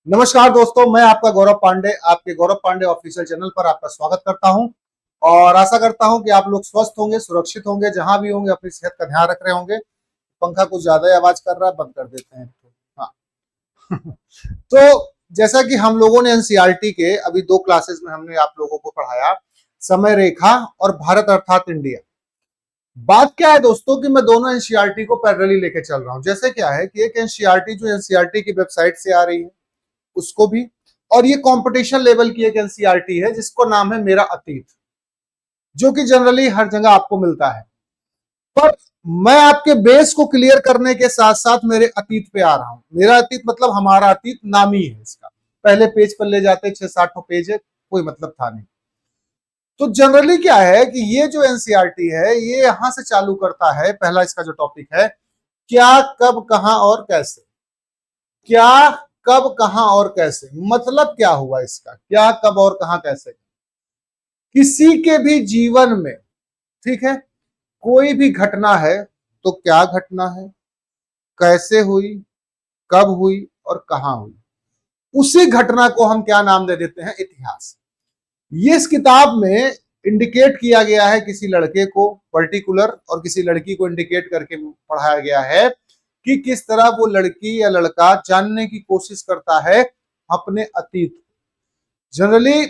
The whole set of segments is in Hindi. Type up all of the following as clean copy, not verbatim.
नमस्कार दोस्तों, मैं आपका गौरव पांडे आपके गौरव पांडे ऑफिशियल चैनल पर आपका स्वागत करता हूं और आशा करता हूं कि आप लोग स्वस्थ होंगे, सुरक्षित होंगे, जहां भी होंगे अपनी सेहत का ध्यान रख रहे होंगे। पंखा कुछ ज्यादा ही आवाज कर रहा है, बंद कर देते हैं। हाँ। तो जैसा कि हम लोगों ने एनसीईआरटी के अभी 2 क्लासेस में हमने आप लोगों को पढ़ाया, समय रेखा और भारत अर्थात इंडिया। बात क्या है दोस्तों कि मैं दोनों एनसीईआरटी को पैरेलली लेके चल रहा हूं। जैसे क्या है कि एक एनसीईआरटी जो एनसीईआरटी की वेबसाइट से आ रही है उसको भी, और ये कंपटीशन लेवल की एक एनसीईआरटी है जिसको नाम है मेरा अतीत, जो कि जनरली हर जगह आपको मिलता है। पर मैं आपके बेस को क्लियर करने के साथ साथ मेरे अतीत पे आ रहा हूं। मेरा अतीत मतलब हमारा अतीत नामी है इसका। पहले पेज पर ले जाते 6-7 पेज है, कोई मतलब था नहीं। तो जनरली क्या है कि ये जो एनसीईआरटी है ये यहां से चालू करता है। पहला इसका जो टॉपिक है, क्या, कब, कहां और कैसे। क्या, कब, कहां और कैसे, मतलब क्या हुआ इसका, क्या, कब और कहां कैसे। किसी के भी जीवन में, ठीक है, कोई भी घटना है तो क्या घटना है, कैसे हुई, कब हुई और कहां हुई, उसी घटना को हम क्या नाम दे देते हैं, इतिहास। ये इस किताब में इंडिकेट किया गया है किसी लड़के को पर्टिकुलर और किसी लड़की को इंडिकेट करके पढ़ाया गया है कि किस तरह वो लड़की या लड़का जानने की कोशिश करता है अपने अतीत। जनरली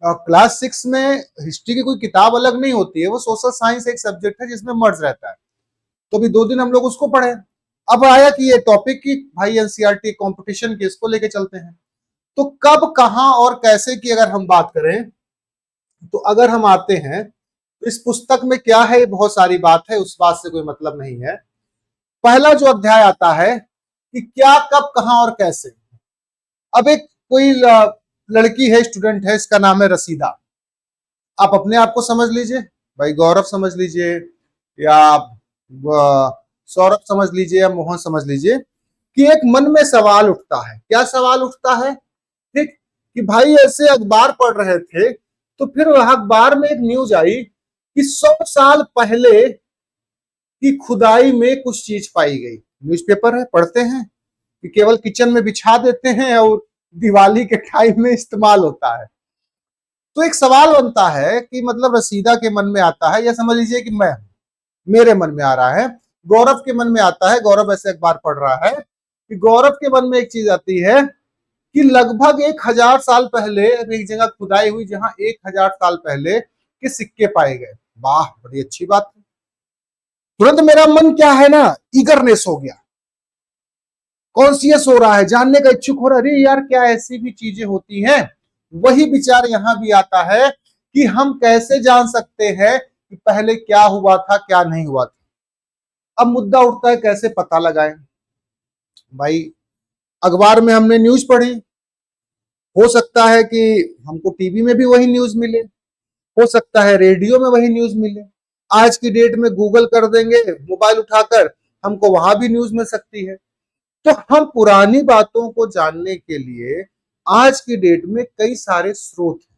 क्लास 6 में हिस्ट्री की कोई किताब अलग नहीं होती है, वो सोशल साइंस एक सब्जेक्ट है जिसमें मर्ज रहता है। तो अभी 2 दिन हम लोग उसको पढ़े। अब आया कि ये टॉपिक की भाई एनसीईआरटी कंपटीशन के, इसको लेके चलते हैं। तो कब, कहां और कैसे की अगर हम बात करें, तो अगर हम आते हैं तो इस पुस्तक में क्या है, बहुत सारी बात है, उस बात से कोई मतलब नहीं है। पहला जो अध्याय आता है कि क्या, कब, कहां और कैसे। अब एक कोई लड़की है, स्टूडेंट है, इसका नाम है रसीदा। आप अपने आप को समझ लीजिए, भाई गौरव समझ लीजिए या सौरभ समझ लीजिए या मोहन समझ लीजिए कि एक मन में सवाल उठता है। क्या सवाल उठता है, ठीक, कि भाई ऐसे अखबार पढ़ रहे थे तो फिर अखबार में एक न्यूज आई कि 100 साल पहले की खुदाई में कुछ चीज पाई गई। न्यूज़पेपर है, पढ़ते हैं कि केवल किचन में बिछा देते हैं और दिवाली के टाइम में इस्तेमाल होता है। तो एक सवाल बनता है कि मतलब रसीदा के मन में आता है, या समझ लीजिए कि मेरे मन में आ रहा है, गौरव के मन में आता है, गौरव ऐसे अखबार पढ़ रहा है कि गौरव के मन में एक चीज आती है कि लगभग 1000 साल पहले एक जगह खुदाई हुई जहां 1000 साल पहले के सिक्के पाए गए। वाह, बड़ी अच्छी बात है। तुरंत मेरा मन क्या है ना, ईगरनेस हो गया, कॉन्सियस हो रहा है, जानने का इच्छुक हो रहा है। अरे यार, क्या ऐसी भी चीजें होती हैं। वही विचार यहां भी आता है कि हम कैसे जान सकते हैं कि पहले क्या हुआ था, क्या नहीं हुआ था। अब मुद्दा उठता है कैसे पता लगाएं। भाई अखबार में हमने न्यूज पढ़ी, हो सकता है कि हमको टीवी में भी वही न्यूज मिले, हो सकता है रेडियो में वही न्यूज मिले। आज की डेट में गूगल कर देंगे मोबाइल उठाकर, हमको वहां भी न्यूज मिल सकती है। तो हम पुरानी बातों को जानने के लिए आज की डेट में कई सारे स्रोत हैं,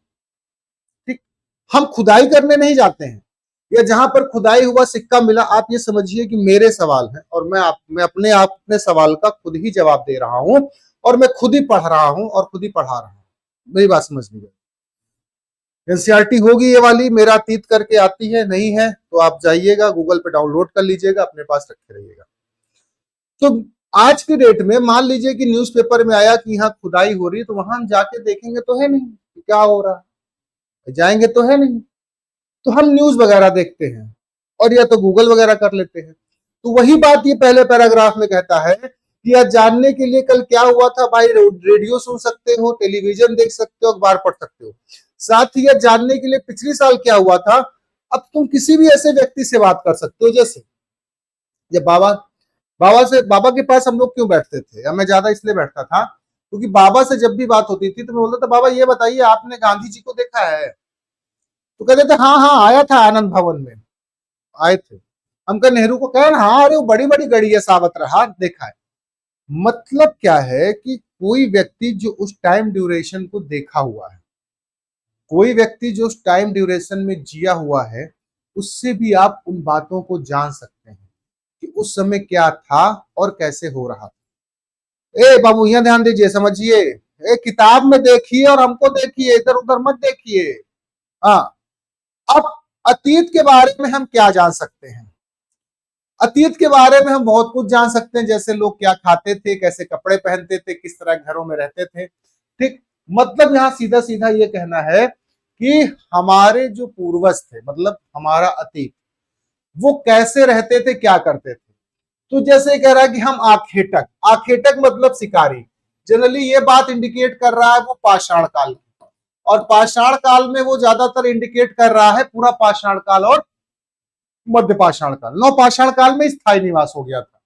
ठीक। हम खुदाई करने नहीं जाते हैं, या जहां पर खुदाई हुआ सिक्का मिला, आप ये समझिए कि मेरे सवाल है और मैं अपने सवाल का खुद ही जवाब दे रहा हूं, और मैं खुद ही पढ़ रहा हूं और खुद ही पढ़ा रहा हूं। मेरी बात समझ लीजिए। एनसीईआरटी होगी ये वाली, मेरा अतीत करके आती है, नहीं है तो आप जाइएगा गूगल पे डाउनलोड कर लीजिएगा, अपने पास रखे रहिएगा। तो आज की डेट में मान लीजिए कि न्यूज़पेपर में आया कि यहाँ खुदाई हो रही है, तो वहां हम जाके देखेंगे तो है नहीं कि क्या हो रहा है, जाएंगे तो है नहीं। तो हम न्यूज वगैरह देखते हैं और या तो गूगल वगैरह कर लेते हैं। तो वही बात ये पहले पैराग्राफ में कहता है कि यह जानने के लिए कल क्या हुआ था, भाई रेडियो सुन सकते हो, टेलीविजन देख सकते हो, अखबार पढ़ सकते हो। साथ ही यह जानने के लिए पिछले साल क्या हुआ था, अब तुम किसी भी ऐसे व्यक्ति से बात कर सकते हो। जैसे जब बाबा के पास हम लोग क्यों बैठते थे, या मैं ज्यादा इसलिए बैठता था क्योंकि बाबा से जब भी बात होती थी तो मैं बोलता था, बाबा ये बताइए आपने गांधी जी को देखा है। तो कहते थे हाँ हाँ आया था आनंद भवन में, आए थे। हम कहा नेहरू को, कहे हाँ अरे वो बड़ी बड़ी गड़ी है सावत रहा, देखा है। मतलब क्या है कि कोई व्यक्ति जो उस टाइम ड्यूरेशन को देखा हुआ है, कोई व्यक्ति जो उस टाइम ड्यूरेशन में जिया हुआ है, उससे भी आप उन बातों को जान सकते हैं कि उस समय क्या था और कैसे हो रहा था। ए बाबू यहाँ ध्यान दीजिए, समझिए, किताब में देखिए और हमको देखिए, इधर उधर मत देखिए। हाँ, अब अतीत के बारे में हम क्या जान सकते हैं? अतीत के बारे में हम बहुत कुछ जान सकते हैं, जैसे लोग क्या खाते थे, कैसे कपड़े पहनते थे, किस तरह घरों में रहते थे। ठीक, मतलब यहाँ सीधा सीधा ये कहना है कि हमारे जो पूर्वज थे, मतलब हमारा अतीत, वो कैसे रहते थे, क्या करते थे। तो जैसे कह रहा है कि हम आखेटक, आखेटक मतलब शिकारी, जनरली ये बात इंडिकेट कर रहा है वो पाषाण काल, और पाषाण काल में वो ज्यादातर इंडिकेट कर रहा है पूरा पाषाण काल और मध्य पाषाण काल। नवपाषाण काल में स्थायी निवास हो गया था।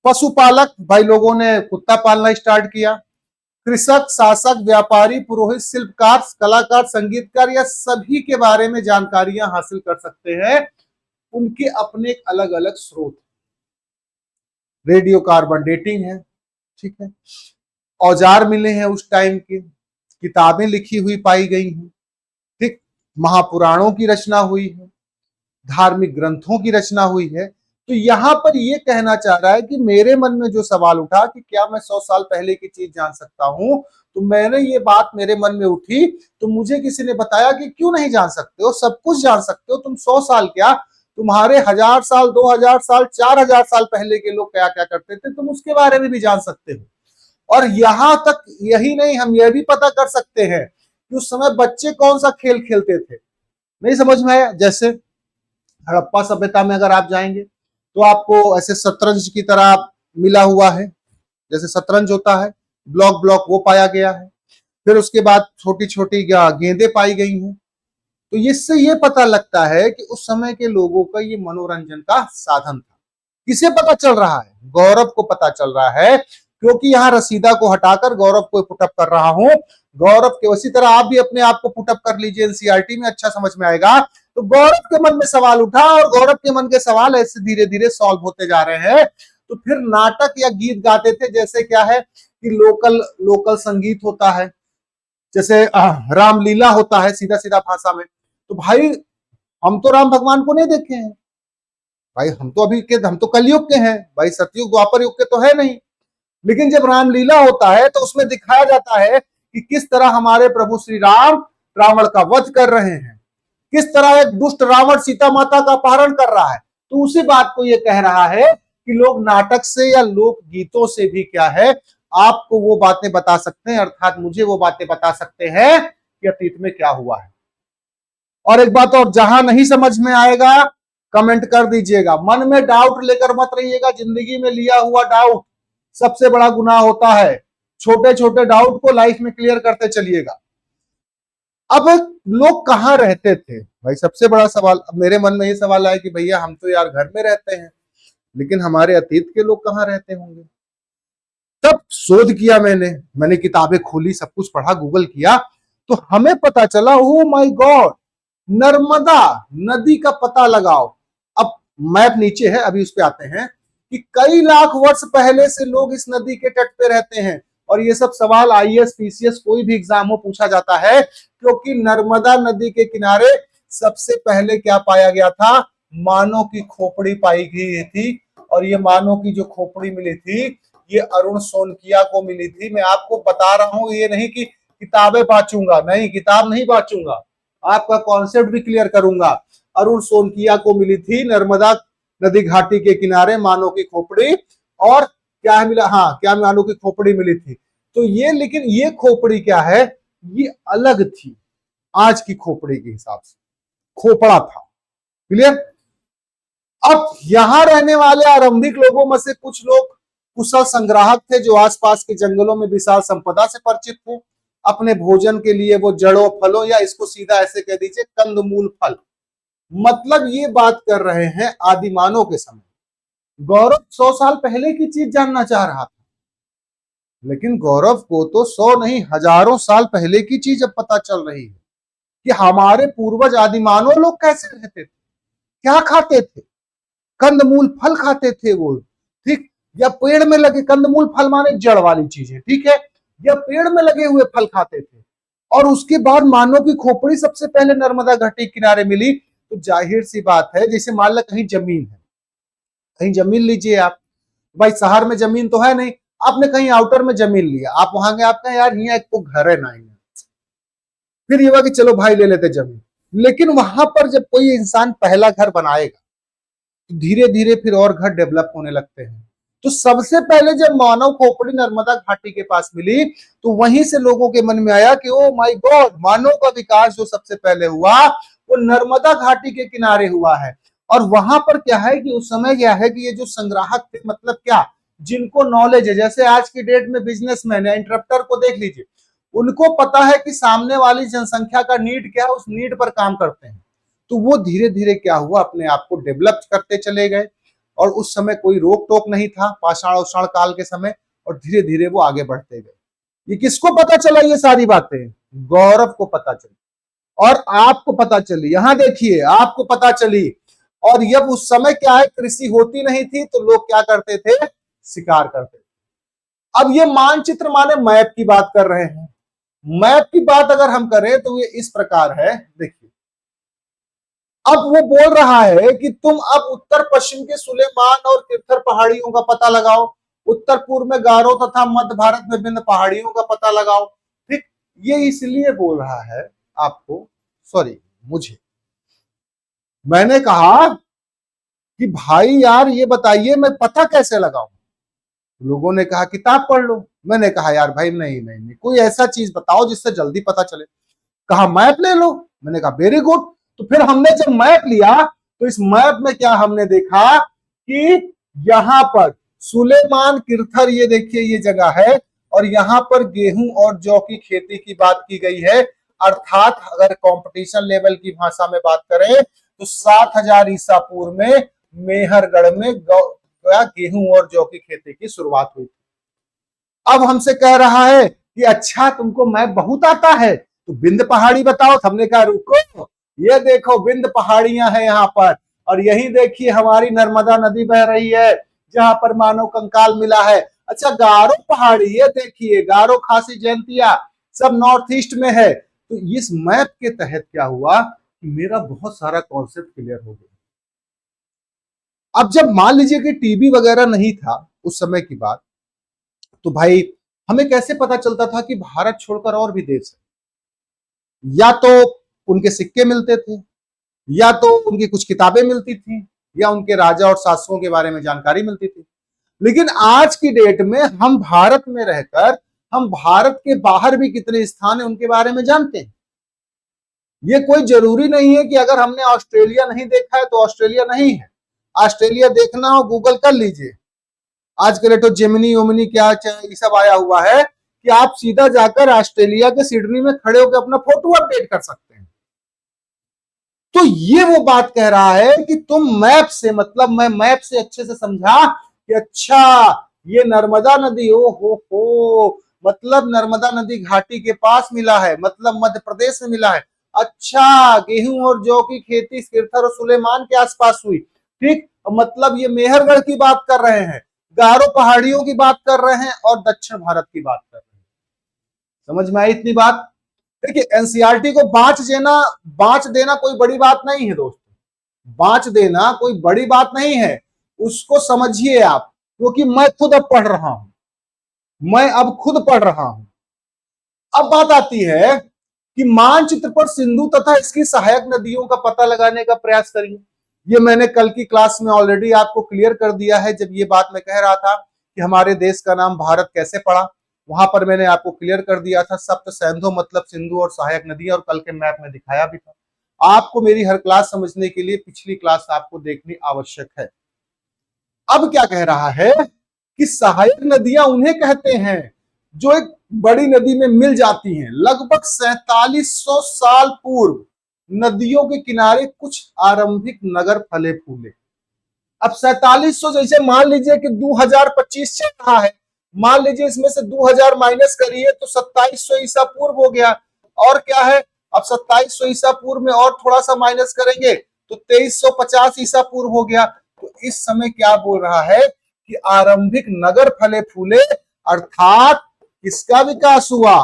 पशुपालक, भाई लोगों ने कुत्ता पालना स्टार्ट किया। कृषक, शासक, व्यापारी, पुरोहित, शिल्पकार, कलाकार, संगीतकार, या सभी के बारे में जानकारियां हासिल कर सकते हैं। उनके अपने अलग अलग स्रोत, रेडियो कार्बन डेटिंग है, ठीक है, औजार मिले हैं उस टाइम के, किताबें लिखी हुई पाई गई हैं, ठीक, महापुराणों की रचना हुई है, धार्मिक ग्रंथों की रचना हुई है। तो यहां पर यह कहना चाह रहा है कि मेरे मन में जो सवाल उठा कि क्या मैं 100 साल पहले की चीज जान सकता हूं, तो मैंने ये बात मेरे मन में उठी, तो मुझे किसी ने बताया कि क्यों नहीं जान सकते हो, सब कुछ जान सकते हो तुम। 100 साल क्या, तुम्हारे 1000 साल, 2000 साल, 4000 साल पहले के लोग क्या क्या करते थे, तुम उसके बारे में भी जान सकते हो। और यहां तक यही नहीं, हम यह भी पता कर सकते हैं कि उस समय बच्चे कौन सा खेल खेलते थे। नहीं समझ में आया? जैसे हड़प्पा सभ्यता में अगर आप जाएंगे तो आपको ऐसे शतरंज की तरह मिला हुआ है, जैसे शतरंज होता है, ब्लॉक ब्लॉक, वो पाया गया है। फिर उसके बाद छोटी छोटी गेंदें पाई गई हैं। तो इससे ये पता लगता है कि उस समय के लोगों का ये मनोरंजन का साधन था। किसे पता चल रहा है? गौरव को पता चल रहा है, क्योंकि यहाँ रसीदा को हटाकर गौरव को पुटअप कर रहा हूं। गौरव के उसी तरह आप भी अपने आप को पुटअप कर लीजिए एनसीईआरटी में, अच्छा समझ में आएगा। तो गौरव के मन में सवाल उठा और गौरव के मन के सवाल ऐसे धीरे धीरे सॉल्व होते जा रहे हैं। तो फिर नाटक या गीत गाते थे, जैसे क्या है कि लोकल लोकल संगीत होता है, जैसे रामलीला होता है सीधा सीधा भाषा में। तो भाई हम तो राम भगवान को नहीं देखे हैं भाई, हम तो कलयुग के हैं भाई, सतयुग द्वापर युग के तो है नहीं। लेकिन जब रामलीला होता है तो उसमें दिखाया जाता है कि किस तरह हमारे प्रभु श्री राम रावण का वध कर रहे हैं, किस तरह एक दुष्ट रावण सीता माता का अपहरण कर रहा है। तो उसी बात को ये कह रहा है कि लोग नाटक से या लोक गीतों से भी क्या है, आपको वो बातें बता सकते हैं, अर्थात मुझे वो बातें बता सकते हैं कि अतीत में क्या हुआ है। और एक बात और, जहां नहीं समझ में आएगा कमेंट कर दीजिएगा, मन में डाउट लेकर मत रहिएगा। जिंदगी में लिया हुआ डाउट सबसे बड़ा गुनाह होता है। छोटे छोटे डाउट को लाइफ में क्लियर करते चलिएगा। अब लोग कहां रहते थे भाई, सबसे बड़ा सवाल अब मेरे मन में ये सवाल आया कि भैया हम तो यार घर में रहते हैं, लेकिन हमारे अतीत के लोग कहां रहते होंगे। तब शोध किया मैंने किताबें खोली, सब कुछ पढ़ा, गूगल किया, तो हमें पता चला, ओ माय गॉड, नर्मदा नदी का पता लगाओ। अब मैप नीचे है, अभी उस पे आते हैं कि कई लाख वर्ष पहले से लोग इस नदी के तट पे रहते हैं। और ये सब सवाल आईएएस पीसीएस कोई भी एग्जाम हो पूछा जाता है, क्योंकि नर्मदा नदी के किनारे सबसे पहले क्या पाया गया था, मानव की खोपड़ी पाई गई थी। और ये मानव की जो खोपड़ी मिली थी, ये अरुण सोनकिया को मिली थी। मैं आपको बता रहा हूं, ये नहीं कि किताबें बांचूंगा, नहीं, किताब नहीं बांचूंगा, आपका कॉन्सेप्ट भी क्लियर करूंगा। अरुण सोनकिया को मिली थी नर्मदा नदी घाटी के किनारे मानव की खोपड़ी। और क्या मिला, हाँ, क्या मानव की खोपड़ी मिली थी। तो ये, लेकिन ये खोपड़ी क्या है, ये अलग थी आज की खोपड़ी के हिसाब से, खोपड़ा था। क्लियर? अब यहां रहने वाले आरंभिक लोगों में से कुछ लोग कुशल संग्राहक थे, जो आसपास के जंगलों में विशाल संपदा से परिचित थे। अपने भोजन के लिए वो जड़ों, फलों, या इसको सीधा ऐसे कह दीजिए कंदमूल फल, मतलब ये बात कर रहे हैं आदिमानव के समय। गौरव 100 साल पहले की चीज जानना चाह रहा था, लेकिन गौरव को तो 100 नहीं, हजारों साल पहले की चीज अब पता चल रही है कि हमारे पूर्वज आदिमानव लोग कैसे रहते थे, क्या खाते थे। कंदमूल फल खाते थे वो, ठीक, या पेड़ में लगे, कंदमूल फल माने जड़ वाली चीजें, ठीक है, या पेड़ में लगे हुए फल खाते थे। और उसके बाद मानव की खोपड़ी सबसे पहले नर्मदा घाटी किनारे मिली। तो जाहिर सी बात है, जैसे मान लो कहीं जमीन है, कहीं जमीन लीजिए आप, भाई शहर में जमीन तो है नहीं, आपने कहीं आउटर में जमीन लिया, आप वहां गए, आप कहें यार यहाँ एक तो घर है ना, फिर ये हुआ कि चलो भाई ले लेते जमीन। लेकिन वहां पर जब कोई इंसान पहला घर बनाएगा तो धीरे धीरे फिर और घर डेवलप होने लगते हैं। तो सबसे पहले जब मानव खोपड़ी नर्मदा घाटी के पास मिली तो वहीं से लोगों के मन में आया कि ओ माय गॉड, मानव का विकास जो सबसे पहले हुआ वो नर्मदा घाटी के किनारे हुआ है। और वहां पर क्या है कि उस समय क्या है कि ये जो संग्राहक थे, मतलब क्या, जिनको नॉलेज है, जैसे आज की डेट में बिजनेसमैन है, इंटरप्टर को देख लीजिए, उनको पता है कि सामने वाली जनसंख्या का नीड क्या है, उस नीड पर काम करते हैं। तो वो धीरे धीरे क्या हुआ, अपने आप को डेवलप करते चले गए। और उस समय कोई रोक टोक नहीं था, पाषाण उषाण काल के समय, और धीरे धीरे वो आगे बढ़ते गए। ये किसको पता चला, ये सारी बातें गौरव को पता चली और आपको पता चली। यहां देखिए, आपको पता चली। और जब उस समय क्या है, कृषि होती नहीं थी तो लोग क्या करते थे, शिकार करते थे। अब ये मानचित्र माने मैप की बात कर रहे हैं। मैप की बात अगर हम करें तो ये इस प्रकार है, देखिए। अब वो बोल रहा है कि तुम अब उत्तर पश्चिम के सुलेमान और किरथर पहाड़ियों का पता लगाओ, उत्तर पूर्व में गारो तथा मध्य भारत में विभिन्न पहाड़ियों का पता लगाओ। ठीक, ये इसलिए बोल रहा है आपको, सॉरी मुझे, मैंने कहा कि भाई यार ये बताइए मैं पता कैसे लगाऊं। लोगों ने कहा किताब पढ़ लो। मैंने कहा यार भाई नहीं नहीं नहीं, कोई ऐसा चीज बताओ जिससे जल्दी पता चले। कहा मैप ले लो। मैंने कहा वेरी गुड। तो फिर हमने जब मैप लिया तो इस मैप में क्या हमने देखा कि यहाँ पर सुलेमान किरथर, ये देखिए ये जगह है, और यहाँ पर गेहूं और जौ की खेती की बात की गई है। अर्थात अगर कंपटीशन लेवल की भाषा में बात करें तो 7000 ईसा पूर्व में मेहरगढ़ में गेहूं और जौ की खेती की शुरुआत हुई। अब हमसे कह रहा है कि अच्छा तुमको मैप बहुत आता है तो विंध्य पहाड़ी बताओ। हमने कहा रुको, ये देखो विंध्य पहाड़ियां हैं यहाँ पर, और यही देखिए हमारी नर्मदा नदी बह रही है जहां पर मानव कंकाल मिला है। अच्छा गारो पहाड़ी, ये देखिए गारो खासी जयंतिया सब नॉर्थ ईस्ट में है। तो इस मैप के तहत क्या हुआ कि मेरा बहुत सारा कॉन्सेप्ट क्लियर हो गया। अब जब मान लीजिए कि टीवी वगैरह नहीं था उस समय की बात, तो भाई हमें कैसे पता चलता था कि भारत छोड़कर और भी देश है। या तो उनके सिक्के मिलते थे, या तो उनकी कुछ किताबें मिलती थी, या उनके राजा और शासकों के बारे में जानकारी मिलती थी। लेकिन आज की डेट में हम भारत में रहकर हम भारत के बाहर भी कितने स्थान है उनके बारे में जानते हैं। ये कोई जरूरी नहीं है कि अगर हमने ऑस्ट्रेलिया नहीं देखा है तो ऑस्ट्रेलिया नहीं है। ऑस्ट्रेलिया देखना हो गूगल कर लीजिए। आज के तो जेमिनी ओमिनी क्या ये सब आया हुआ है कि आप सीधा जाकर ऑस्ट्रेलिया के सिडनी में खड़े होकर अपना फोटो अपडेट कर सकते हैं। तो ये वो बात कह रहा है कि तुम मैप से, मतलब मैं मैप से अच्छे से समझा कि अच्छा ये नर्मदा नदी, ओ हो, मतलब नर्मदा नदी घाटी के पास मिला है, मतलब मध्य प्रदेश में मिला है। अच्छा गेहूं और जौ की खेती किरथर और सुलेमान के आसपास हुई। ठीक, मतलब ये मेहरगढ़ की बात कर रहे हैं, गारो पहाड़ियों की बात कर रहे हैं, और दक्षिण भारत की बात कर रहे हैं। समझ में आई इतनी बात? देखिए एनसीईआरटी को बांच देना कोई बड़ी बात नहीं है दोस्तों, बांच देना कोई बड़ी बात नहीं है। उसको समझिए आप, क्योंकि मैं खुद अब पढ़ रहा हूं, मैं अब खुद पढ़ रहा हूं। अब बात आती है कि मानचित्र पर सिंधु तथा इसकी सहायक नदियों का पता लगाने का प्रयास करिए। ये मैंने कल की क्लास में ऑलरेडी आपको क्लियर कर दिया है, जब ये बात मैं कह रहा था कि हमारे देश का नाम भारत कैसे पड़ा, वहां पर मैंने आपको क्लियर कर दिया था सप्त सैंधो मतलब सिंधु और सहायक नदी, और कल के मैप में दिखाया भी था। आपको मेरी हर क्लास समझने के लिए पिछली क्लास आपको देखनी आवश्यक है। अब क्या कह रहा है कि सहायक नदियां उन्हें कहते हैं जो एक बड़ी नदी में मिल जाती हैं। लगभग 4700 साल पूर्व नदियों के किनारे कुछ आरंभिक नगर फले फूले। अब 4700, जैसे मान लीजिए कि 2025 चल रहा है, मान लीजिए इसमें से 2000 माइनस करिए तो 2700 ईसा पूर्व हो गया। और क्या है, अब 2700 ईसा पूर्व में और थोड़ा सा माइनस करेंगे तो 2350 ईसा पूर्व हो गया। तो इस समय क्या बोल रहा है कि आरंभिक नगर फले फूले, अर्थात किसका विकास हुआ,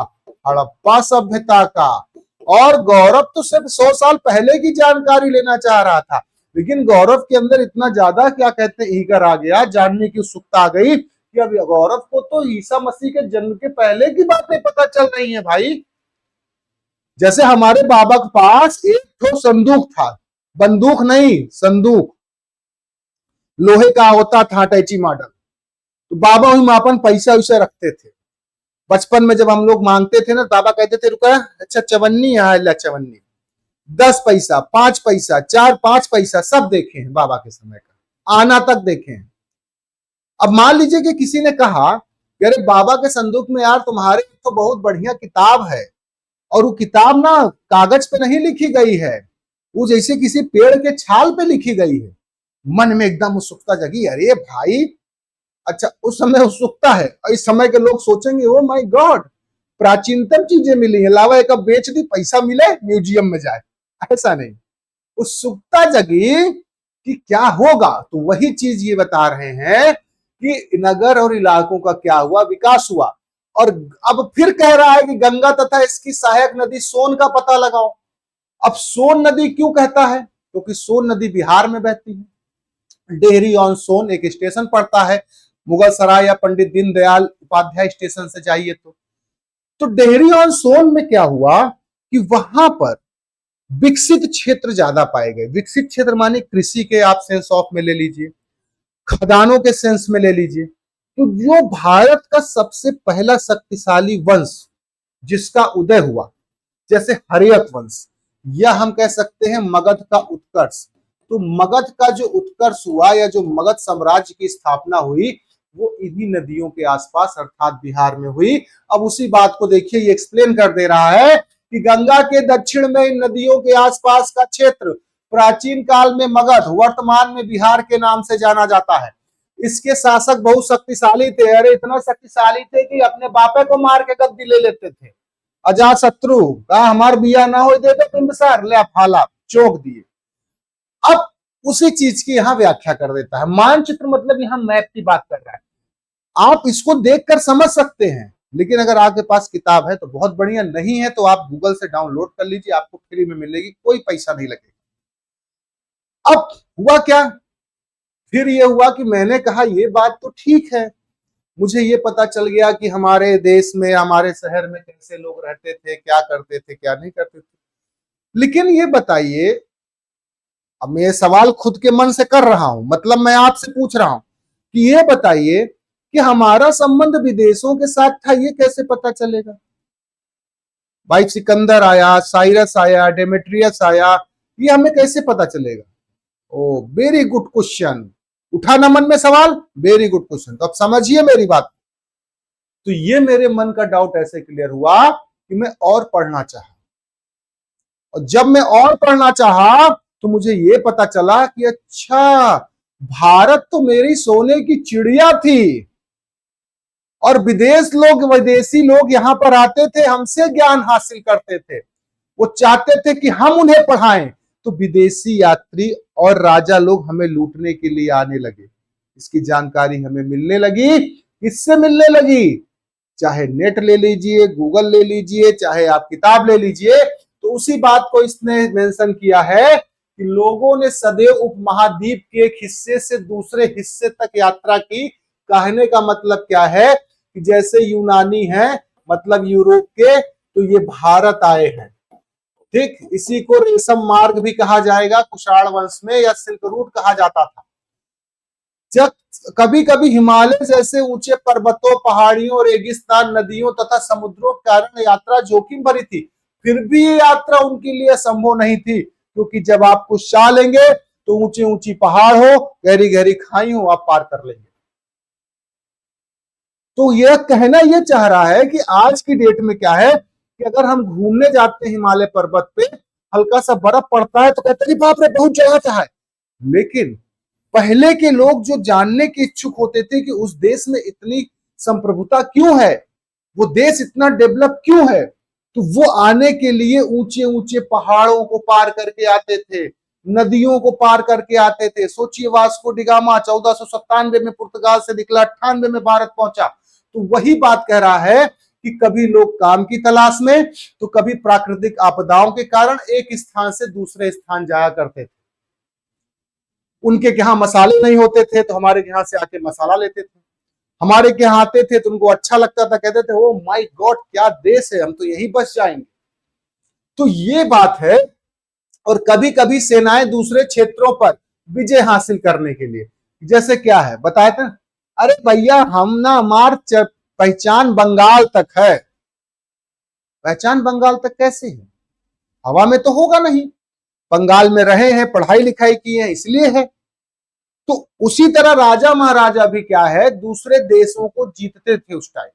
हड़प्पा सभ्यता का। और गौरव तो सिर्फ 100 साल पहले की जानकारी लेना चाह रहा था, लेकिन गौरव के अंदर इतना ज्यादा क्या कहते हैं ईगर आ गया, जानने की उत्सुकता आ गई कि अब गौरव को तो ईसा मसीह के जन्म के पहले की बातें पता चल रही हैं भाई। जैसे हमारे बाबा के पास एक तो संदूक था, बंदूक नहीं, संदूक लोहे का होता था, अटैची मॉडल। तो बाबा वही में अपन पैसा वैसा रखते थे। बचपन में जब हम लोग मांगते थे ना, बाबा कहते थे रुका, अच्छा चवन्नी, यहाँ ला चवन्नी, 10 पैसा, 5 पैसा, 4-5 पैसा सब देखे हैं बाबा के समय का, आना तक देखे हैं। अब मान लीजिए कि किसी ने कहा कि अरे बाबा के संदूक में यार तुम्हारे तो बहुत बढ़िया किताब है, और वो किताब ना कागज पे नहीं लिखी गई है, वो जैसे किसी पेड़ के छाल पे लिखी गई है। मन में एकदम उत्सुकता जगी, अरे भाई, अच्छा उस समय उत्सुकता है, और इस समय के लोग सोचेंगे ओ माय गॉड, प्राचीनतम चीजें मिली है, लावा एक बेच दी, पैसा मिले, म्यूजियम में जाए। ऐसा नहीं, उत्सुकता जगी कि क्या होगा। तो वही चीज ये बता रहे हैं कि नगर और इलाकों का क्या हुआ, विकास हुआ। और अब फिर कह रहा है कि गंगा तथा इसकी सहायक नदी सोन का पता लगाओ। अब सोन नदी क्यों कहता है, क्योंकि सोन नदी बिहार में बहती है। डेहरी ऑन सोन एक स्टेशन पड़ता है, मुगल सराय या पंडित दीनदयाल उपाध्याय स्टेशन से जाइए तो डेहरी ऑन सोन में क्या हुआ कि वहां पर विकसित क्षेत्र ज्यादा पाए गए। विकसित क्षेत्र माने कृषि के आप सेंस ऑफ में ले लीजिए, खदानों के सेंस में ले लीजिए। तो जो भारत का सबसे पहला शक्तिशाली वंश जिसका उदय हुआ, जैसे हर्यक वंश, या हम कह सकते हैं मगध का उत्कर्ष। तो मगध का जो उत्कर्ष हुआ या जो मगध साम्राज्य की स्थापना हुई, वो इन्हीं नदियों के आसपास अर्थात बिहार में हुई। अब उसी बात को देखिए, ये एक्सप्लेन कर दे रहा है कि गंगा के दक्षिण में इन नदियों के आसपास का क्षेत्र प्राचीन काल में मगध, वर्तमान में बिहार के नाम से जाना जाता है। इसके शासक बहुत शक्तिशाली थे, अरे इतना शक्तिशाली थे कि अपने बापे को मार के गद्दी ले लेते थे। अजात शत्रु कहा हमार बिया ना हो दे, तो बिंबिसार ले फाला चौक दिए। अब उसी चीज की यहां व्याख्या कर देता है। मानचित्र मतलब यहां मैप की बात कर रहा है। आप इसको देखकर समझ सकते हैं, लेकिन अगर आपके पास किताब है तो बहुत बढ़िया, नहीं है तो आप गूगल से डाउनलोड कर लीजिए, आपको फ्री में मिलेगी, कोई पैसा नहीं लगेगा। अब हुआ क्या, फिर ये हुआ कि मैंने कहा ये बात तो ठीक है, मुझे ये पता चल गया कि हमारे देश में, हमारे शहर में कैसे लोग रहते थे, क्या करते थे, क्या नहीं करते थे। लेकिन ये बताइए, अब मैं ये सवाल खुद के मन से कर रहा हूं, मतलब मैं आपसे पूछ रहा हूं कि ये बताइए कि हमारा संबंध विदेशों के साथ था, ये कैसे पता चलेगा? भाई सिकंदर आया, साइरस आया, डेमेट्रियस आया, ये हमें कैसे पता चलेगा? ओ वेरी गुड क्वेश्चन, उठा ना मन में सवाल, वेरी गुड क्वेश्चन। तो अब समझिए मेरी बात। तो ये मेरे मन का डाउट ऐसे क्लियर हुआ कि मैं और पढ़ना चाहा, और जब मैं और पढ़ना चाहा तो मुझे ये पता चला कि अच्छा, भारत तो मेरी सोने की चिड़िया थी, और विदेशी लोग यहां पर आते थे, हमसे ज्ञान हासिल करते थे, वो चाहते थे कि हम उन्हें पढ़ाएं। तो विदेशी यात्री और राजा लोग हमें लूटने के लिए आने लगे। इसकी जानकारी हमें मिलने लगी, किससे मिलने लगी? चाहे नेट ले लीजिए, गूगल ले लीजिए, चाहे आप किताब ले लीजिए। तो उसी बात को इसने मेंशन किया है कि लोगों ने सदैव उपमहाद्वीप के एक हिस्से से दूसरे हिस्से तक यात्रा की। कहने का मतलब क्या है कि जैसे यूनानी है, मतलब यूरोप के, तो ये भारत आए हैं। ठीक, इसी को रेशम मार्ग भी कहा जाएगा कुषाण वंश में, या सिल्क रूट कहा जाता था। जब कभी कभी हिमालय जैसे ऊंचे पर्वतों, पहाड़ियों, रेगिस्तान, नदियों तथा समुद्रों के कारण यात्रा जोखिम भरी थी, फिर भी ये यात्रा उनके लिए संभव नहीं थी, क्योंकि जब आप कुछ चाह लेंगे तो ऊंची ऊंची पहाड़ हो, गहरी गहरी खाई हो, आप पार कर लेंगे। तो यह कहना यह चाह रहा है कि आज की डेट में क्या है कि अगर हम घूमने जाते हैं हिमालय पर्वत पे, हल्का सा बर्फ पड़ता है तो कहते हैं बाप रे बहुत जगह है। लेकिन पहले के लोग जो जानने के इच्छुक होते थे कि उस देश में इतनी संप्रभुता क्यों है, वो देश इतना डेवलप क्यों है, तो वो आने के लिए ऊंचे ऊंचे पहाड़ों को पार करके आते थे, नदियों को पार करके आते थे। सोचिए, वास्को डिगामा 1497 में पुर्तगाल से निकला, 98 में भारत पहुंचा। तो वही बात कह रहा है कि कभी लोग काम की तलाश में, तो कभी प्राकृतिक आपदाओं के कारण एक स्थान से दूसरे स्थान जाया करते थे। उनके यहाँ मसाले नहीं होते थे तो हमारे यहाँ से आके मसाला लेते थे, हमारे के यहाँ आते थे तो उनको अच्छा लगता था, कहते थे ओ माय गॉड क्या देश है, हम तो यहीं बस जाएंगे। तो ये बात है। और कभी कभी सेनाएं दूसरे क्षेत्रों पर विजय हासिल करने के लिए, जैसे क्या है बताए थे, अरे भैया हम ना पहचान बंगाल तक है। पहचान बंगाल तक कैसे है? हवा में तो होगा नहीं, बंगाल में रहे हैं, पढ़ाई लिखाई की है, इसलिए है। तो उसी तरह राजा महाराजा भी क्या है, दूसरे देशों को जीतते थे उस टाइम,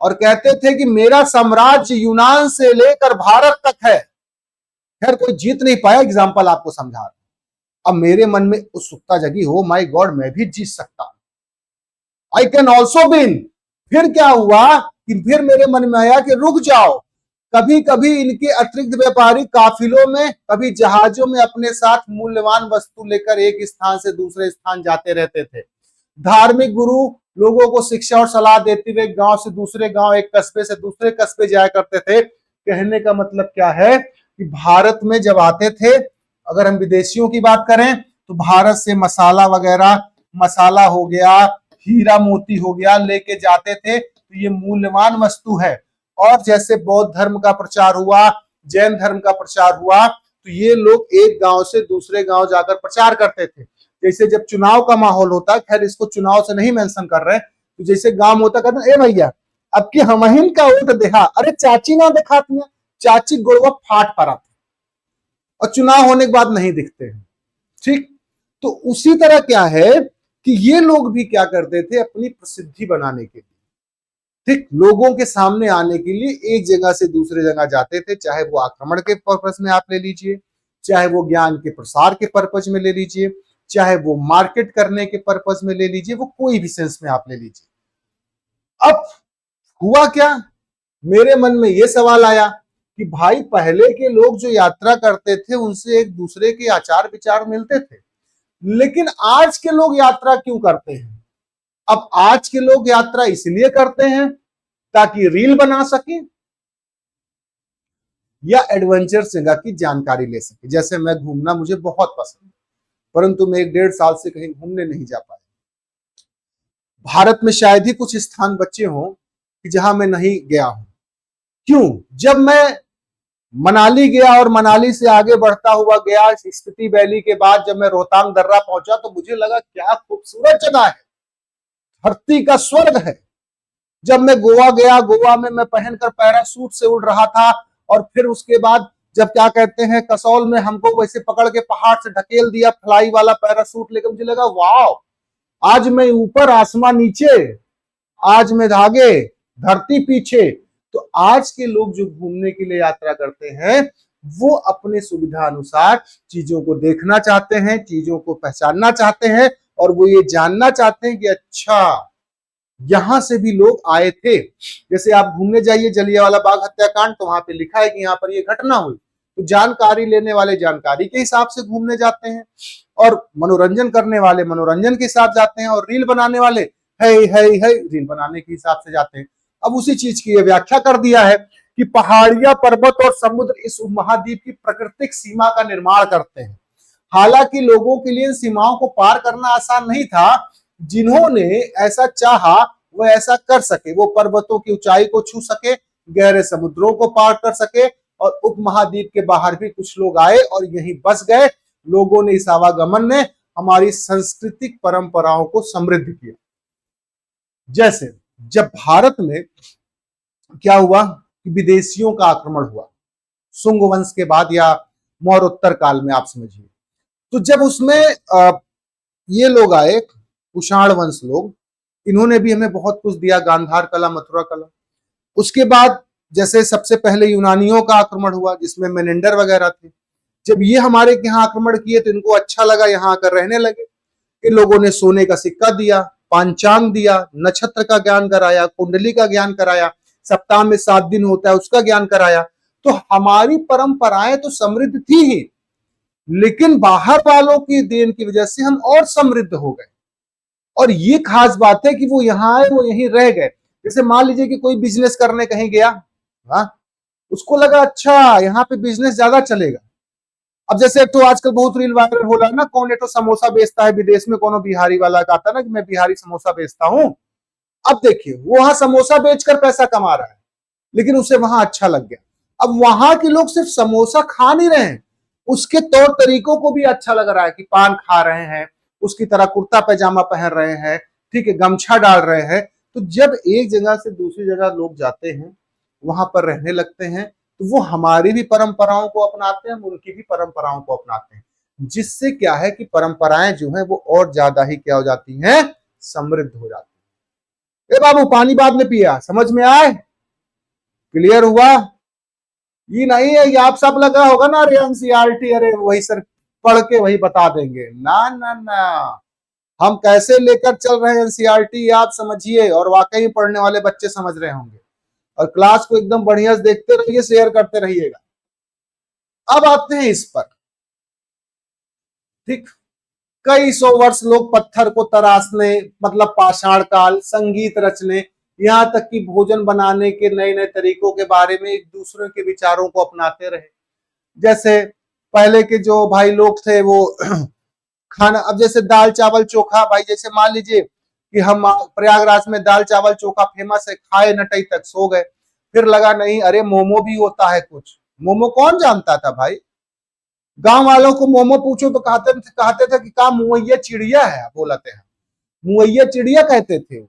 और कहते थे कि मेरा साम्राज्य यूनान से लेकर भारत तक है। खैर कोई जीत नहीं पाया, एग्जाम्पल आपको समझा रहा। अब मेरे मन में उत्सुकता जगी, हो माय गॉड मैं भी जीत सकता हूं, आई कैन ऑल्सो विन। फिर क्या हुआ कि फिर मेरे मन में आया कि रुक जाओ, कभी कभी इनके अतिरिक्त व्यापारी काफिलों में, कभी जहाजों में अपने साथ मूल्यवान वस्तु लेकर एक स्थान से दूसरे स्थान जाते रहते थे। धार्मिक गुरु लोगों को शिक्षा और सलाह देते हुए गांव से दूसरे गांव, एक कस्बे से दूसरे कस्बे जाया करते थे। कहने का मतलब क्या है कि भारत में जब आते थे, अगर हम विदेशियों की बात करें तो भारत से मसाला वगैरह, मसाला हो गया, हीरा मोती हो गया, लेके जाते थे। तो ये मूल्यवान वस्तु है। और जैसे बौद्ध धर्म का प्रचार हुआ, जैन धर्म का प्रचार हुआ, तो ये लोग एक गांव से दूसरे गांव जाकर प्रचार करते थे। जैसे जब चुनाव का माहौल होता है, खैर इसको चुनाव से नहीं मेंशन कर रहे, तो जैसे गांव होता, कहते ए भैया अब की हमहिन का वोट देखा, अरे चाची ना दिखाती है, चाची गोड़वा फाट पड़ा था, और चुनाव होने के बाद नहीं दिखते हैं। ठीक, तो उसी तरह क्या है कि ये लोग भी क्या करते थे, अपनी प्रसिद्धि बनाने के लिए, ठीक, लोगों के सामने आने के लिए एक जगह से दूसरे जगह जाते थे, चाहे वो आक्रमण के पर्पस में आप ले लीजिए, चाहे वो ज्ञान के प्रसार के पर्पस में ले लीजिए, चाहे वो मार्केट करने के पर्पस में ले लीजिए, वो कोई भी सेंस में आप ले लीजिए। अब हुआ क्या, मेरे मन में यह सवाल आया कि भाई पहले के लोग जो यात्रा करते थे उनसे एक दूसरे के आचार विचार मिलते थे, लेकिन आज के लोग यात्रा क्यों करते हैं? अब आज के लोग यात्रा इसलिए करते हैं ताकि रील बना सके या एडवेंचर जगह की जानकारी ले सके। जैसे मैं घूमना मुझे बहुत पसंद है, परंतु मैं 1.5 साल से कहीं घूमने नहीं जा पाया। भारत में शायद ही कुछ स्थान बचे हों कि जहां मैं नहीं गया हूं। क्यों? जब मैं मनाली गया और मनाली से आगे बढ़ता हुआ गया, स्पीति वैली के बाद जब मैं रोहतांग दर्रा पहुंचा, तो मुझे लगा क्या खूबसूरत जगह है, धरती का स्वर्ग है। जब मैं गोवा गया, गोवा में मैं पहनकर पैरासूट से उड़ रहा था, और फिर उसके बाद जब क्या कहते हैं, कसौल में हमको वैसे पकड़ के पहाड़ से ढकेल दिया, फ्लाई वाला पैरासूट लेकर, मुझे लगा वाह, आज मैं ऊपर आसमान नीचे, आज मैं आगे धरती पीछे। तो आज के लोग जो घूमने के लिए यात्रा करते हैं, वो अपने सुविधा अनुसार चीजों को देखना चाहते हैं, चीजों को पहचानना चाहते हैं, और वो ये जानना चाहते हैं कि अच्छा यहां से भी लोग आए थे। जैसे आप घूमने जाइए जलियांवाला बाग हत्याकांड, तो वहां पे लिखा है कि यहाँ पर ये घटना हुई, तो जानकारी लेने वाले जानकारी के हिसाब से घूमने जाते हैं, और मनोरंजन करने वाले मनोरंजन के हिसाब जाते हैं, और रील बनाने वाले है रील बनाने के हिसाब से जाते हैं। अब उसी चीज की यह व्याख्या कर दिया है कि पहाड़ियां, पर्वत और समुद्र इस उपमहाद्वीप की प्राकृतिक सीमा का निर्माण करते हैं। हालांकि लोगों के लिए इन सीमाओं को पार करना आसान नहीं था। जिन्होंने ऐसा चाहा वह ऐसा कर सके, वो पर्वतों की ऊंचाई को छू सके, गहरे समुद्रों को पार कर सके, और उपमहाद्वीप के बाहर भी कुछ लोग आए और यहीं बस गए। लोगों ने, इस आवागमन ने हमारी सांस्कृतिक परंपराओं को समृद्ध किया। जैसे जब भारत में क्या हुआ कि विदेशियों का आक्रमण हुआ, शुंग वंश के बाद या मौर्योत्तर काल में आप समझिए, तो जब उसमें ये लोग आए, कुषाण वंश लोग, इन्होंने भी हमें बहुत कुछ दिया, गांधार कला, मथुरा कला। उसके बाद जैसे सबसे पहले यूनानियों का आक्रमण हुआ, जिसमें मेनेंडर वगैरह थे। जब ये हमारे यहाँ आक्रमण किए तो इनको अच्छा लगा, यहाँ आकर रहने लगे। इन लोगों ने सोने का सिक्का दिया, पांचांग दिया, नक्षत्र का ज्ञान कराया, कुंडली का ज्ञान कराया, सप्ताह में 7 दिन होता है उसका ज्ञान कराया। तो हमारी परंपराएं तो समृद्ध थी ही, लेकिन बाहर वालों की देन की वजह से हम और समृद्ध हो गए। और ये खास बात है कि वो यहाँ आए, वो यहीं रह गए। जैसे मान लीजिए कि कोई बिजनेस करने कहीं गया, हाँ, उसको लगा अच्छा यहाँ पे बिजनेस ज्यादा चलेगा। अब जैसे एक तो आजकल बहुत रील वायरल हो रहा है ना, कौन एक तो समोसा बेचता है विदेश में, कौन बिहारी वाला आता है ना कि मैं बिहारी समोसा बेचता हूँ, अब देखिए वो वहां समोसा बेचकर पैसा कमा रहा है, लेकिन उसे वहां अच्छा लग गया। अब वहां के लोग सिर्फ समोसा खा नहीं रहे हैं, उसके तौर तरीकों को भी अच्छा लग रहा है कि पान खा रहे हैं, उसकी तरह कुर्ता पैजामा पहन रहे हैं, ठीक है, गमछा डाल रहे हैं। तो जब एक जगह से दूसरी जगह लोग जाते हैं, वहां पर रहने लगते हैं, तो वो हमारी भी परंपराओं को अपनाते हैं, उनकी भी परंपराओं को अपनाते हैं, जिससे क्या है कि परंपराएं जो है वो और ज्यादा ही क्या हो जाती हैं, समृद्ध हो जाती है। ए बाबू पानी बाद में पिया, समझ में आए, क्लियर हुआ? ये नहीं है कि आप सब लगा होगा ना, अरे एनसीईआरटी, अरे वही सर पढ़ के वही बता देंगे, ना ना ना, हम कैसे लेकर चल रहे हैं एनसीईआरटी आप समझिए, और वाकई में पढ़ने वाले बच्चे समझ रहे होंगे। और क्लास को एकदम बढ़िया से देखते रहिए, शेयर करते रहिएगा। अब आते हैं इस पर, ठीक, कई सौ वर्ष लोग पत्थर को तराशने, मतलब पाषाण काल, संगीत रचने, यहाँ तक कि भोजन बनाने के नए नए तरीकों के बारे में एक दूसरे के विचारों को अपनाते रहे। जैसे पहले के जो भाई लोग थे वो खाना, अब जैसे दाल चावल चोखा, भाई जैसे मान लीजिए कि हम प्रयागराज में दाल चावल चोखा फेमस है, खाए नटई तक सो गए, फिर लगा नहीं अरे मोमो भी होता है कुछ, मोमो कौन जानता था भाई, गांव वालों को मोमो पूछो तो कहते थे कि का मुहैया चिड़िया है, बोलते हैं मुहैया चिड़िया कहते थे।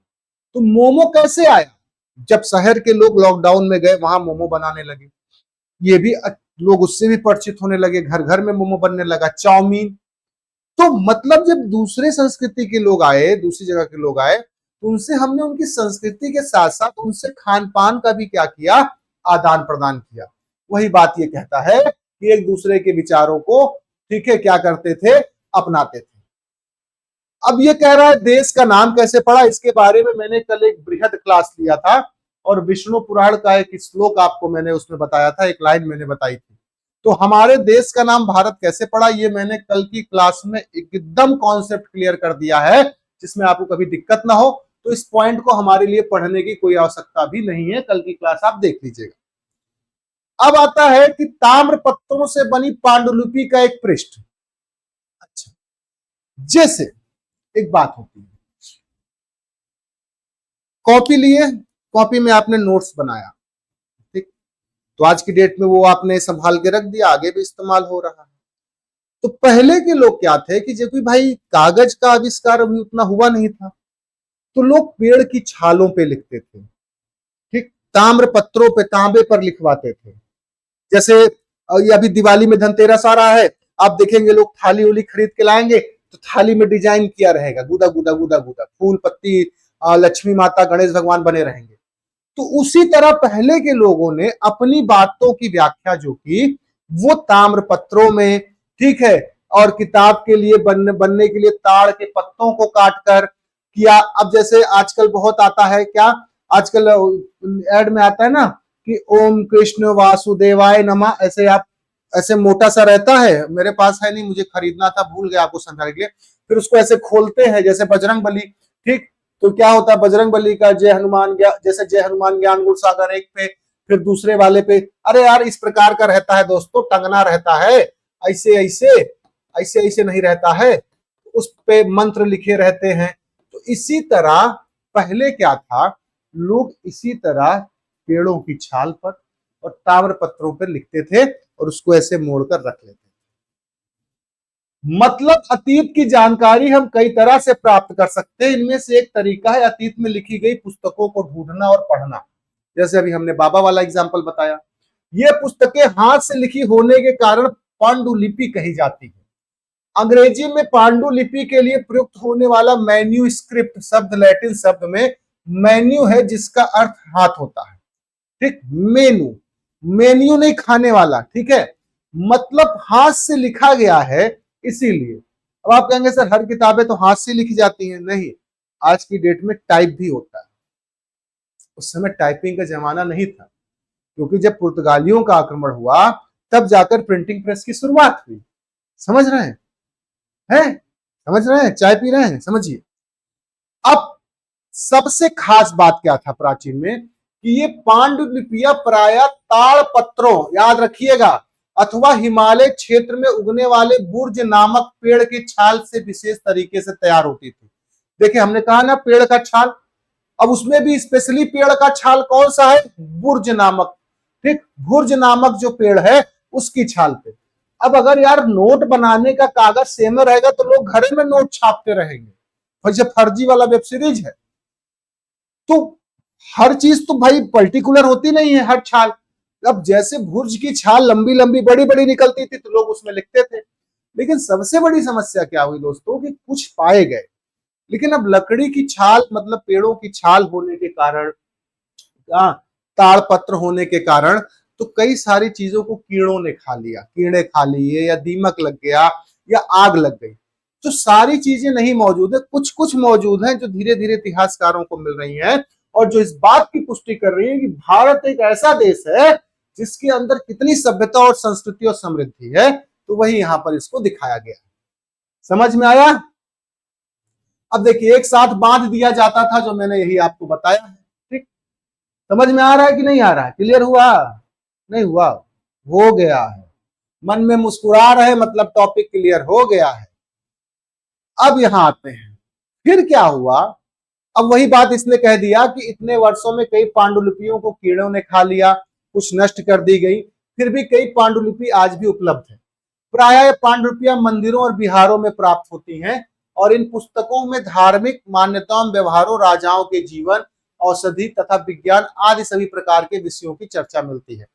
तो मोमो कैसे आया? जब शहर के लोग लॉकडाउन में गए, वहां मोमो बनाने लगे, ये भी लोग उससे भी परिचित होने लगे, घर घर में मोमो बनने लगा, चाउमीन। तो मतलब जब दूसरे संस्कृति के लोग आए, दूसरी जगह के लोग आए, तो उनसे हमने उनकी संस्कृति के साथ साथ उनसे खान पान का भी क्या किया, आदान प्रदान किया। वही बात ये कहता है कि एक दूसरे के विचारों को, ठीक है, क्या करते थे, अपनाते थे। अब ये कह रहा है देश का नाम कैसे पड़ा, इसके बारे में मैंने कल एक बृहद क्लास लिया था, और विष्णु पुराण का एक श्लोक आपको मैंने उसमें बताया था, एक लाइन मैंने बताई थी। तो हमारे देश का नाम भारत कैसे पड़ा, ये मैंने कल की क्लास में एकदम कॉन्सेप्ट क्लियर कर दिया है, जिसमें आपको कभी दिक्कत ना हो। तो इस पॉइंट को हमारे लिए पढ़ने की कोई आवश्यकता भी नहीं है, कल की क्लास आप देख लीजिएगा। अब आता है कि ताम्र पत्रों से बनी पांडुलिपि का एक पृष्ठ। अच्छा, जैसे एक बात होती है, कॉपी लिए, कॉपी में आपने नोट्स बनाया, ठीक, तो आज की डेट में वो आपने संभाल के रख दिया, आगे भी इस्तेमाल हो रहा है। तो पहले के लोग क्या थे कि जब भी भाई कागज का आविष्कार अभी उतना हुआ नहीं था, तो लोग पेड़ की छालों पे लिखते थे, ठीक, ताम्र पत्रों पे, तांबे पर लिखवाते थे। जैसे ये अभी दिवाली में धनतेरस आ रहा है, आप देखेंगे लोग थाली उली खरीद के लाएंगे, तो थाली में डिजाइन किया रहेगा, गुदा गुदा गुदा गुदा, फूल पत्ती, लक्ष्मी माता गणेश भगवान बने रहेंगे। तो उसी तरह पहले के लोगों ने अपनी बातों की व्याख्या जो की, वो ताम्र पत्रों में, ठीक है, और किताब के लिए बनने के लिए ताड़ के पत्तों को काटकर किया। अब जैसे आजकल बहुत आता है, क्या आजकल एड में आता है ना कि ओम कृष्ण वासुदेवाय नमः, ऐसे आप, ऐसे मोटा सा रहता है, मेरे पास है नहीं, मुझे खरीदना था, भूल गया आपको समझाने के लिए। फिर उसको ऐसे खोलते हैं जैसे बजरंग बली, ठीक, तो क्या होता है बजरंग बली का जय हनुमान, जैसे जय हनुमान ज्ञान गुण सागर एक पे, फिर दूसरे वाले पे, अरे यार इस प्रकार का रहता है दोस्तों, टंगना रहता है, ऐसे ऐसे, ऐसे ऐसे नहीं रहता है, उस पे मंत्र लिखे रहते हैं। तो इसी तरह पहले क्या था, लोग इसी तरह पेड़ों की छाल पर और ताम्र पत्रों पर लिखते थे, और उसको ऐसे मोड़कर रख लेते थे। मतलब अतीत की जानकारी हम कई तरह से प्राप्त कर सकते हैं, इनमें से एक तरीका है अतीत में लिखी गई पुस्तकों को ढूंढना और पढ़ना। जैसे अभी हमने बाबा वाला एग्जाम्पल बताया, ये पुस्तकें हाथ से लिखी होने के कारण पांडुलिपि कही जाती है। अंग्रेजी में पांडुलिपि के लिए प्रयुक्त होने वाला मैन्यूस्क्रिप्ट शब्द लैटिन शब्द में मेन्यू है, जिसका अर्थ हाथ होता है, ठीक, मेनू, मेन्यू नहीं खाने वाला, ठीक है, मतलब हाथ से लिखा गया है, इसीलिए। अब आप कहेंगे सर हर किताबें तो हाथ से लिखी जाती हैं, नहीं, आज की डेट में टाइप भी होता है, उस समय टाइपिंग का जमाना नहीं था, क्योंकि जब पुर्तगालियों का आक्रमण हुआ तब जाकर प्रिंटिंग प्रेस की शुरुआत हुई। समझ रहे हैं, समझ रहे हैं, चाय पी रहे हैं, समझिए। अब सबसे खास बात क्या था प्राचीन में, कि ये पांडुलिपियां प्रायः ताड़ पत्रों, याद रखिएगा, अथवा हिमालय क्षेत्र में उगने वाले बुर्ज नामक पेड़ की छाल से विशेष तरीके से तैयार होती थी। देखिए हमने कहा ना पेड़ का छाल, अब उसमें भी स्पेशली पेड़ का छाल कौन सा है? बुर्ज नामक, ठीक, भुर्ज नामक जो पेड़ है उसकी छाल पे। अब अगर यार नोट बनाने का कागज सेम रहेगा तो लोग घर में नोट छापते रहेंगे, वैसे फर्जी वाला वेब सीरीज है। तो हर चीज तो भाई पर्टिकुलर होती नहीं है हर छाल। अब जैसे भुर्ज की छाल लंबी लंबी बड़ी बड़ी निकलती थी तो लोग उसमें लिखते थे, लेकिन सबसे बड़ी समस्या क्या हुई दोस्तों कि कुछ पाए गए, लेकिन अब लकड़ी की छाल मतलब पेड़ों की छाल होने के कारण, ताड़ पत्र होने के कारण, तो कई सारी चीजों को कीड़ों ने खा लिया, कीड़े खा लिए या दीमक लग गया या आग लग गई। तो सारी चीजें नहीं मौजूद है, कुछ कुछ मौजूद हैं जो धीरे धीरे इतिहासकारों को मिल रही हैं और जो इस बात की पुष्टि कर रही है कि भारत एक ऐसा देश है जिसके अंदर कितनी सभ्यता और संस्कृति और समृद्धि है। तो वही यहां पर इसको दिखाया गया। समझ में आया? अब देखिए एक साथ बांध दिया जाता था जो मैंने यही आपको बताया है, ठीक। समझ में आ रहा है कि नहीं आ रहा है? क्लियर हुआ? नहीं हुआ? हो गया है। मन में मुस्कुरा रहे मतलब टॉपिक क्लियर हो गया है। अब यहां आते हैं, फिर क्या हुआ? अब वही बात इसने कह दिया कि इतने वर्षों में कई पांडुलिपियों को कीड़ों ने खा लिया, कुछ नष्ट कर दी गई, फिर भी कई पांडुलिपि आज भी उपलब्ध है। प्रायः पांडुलिपियां मंदिरों और बिहारों में प्राप्त होती हैं और इन पुस्तकों में धार्मिक मान्यताओं, व्यवहारों, राजाओं के जीवन, औषधि तथा विज्ञान आदि सभी प्रकार के विषयों की चर्चा मिलती है।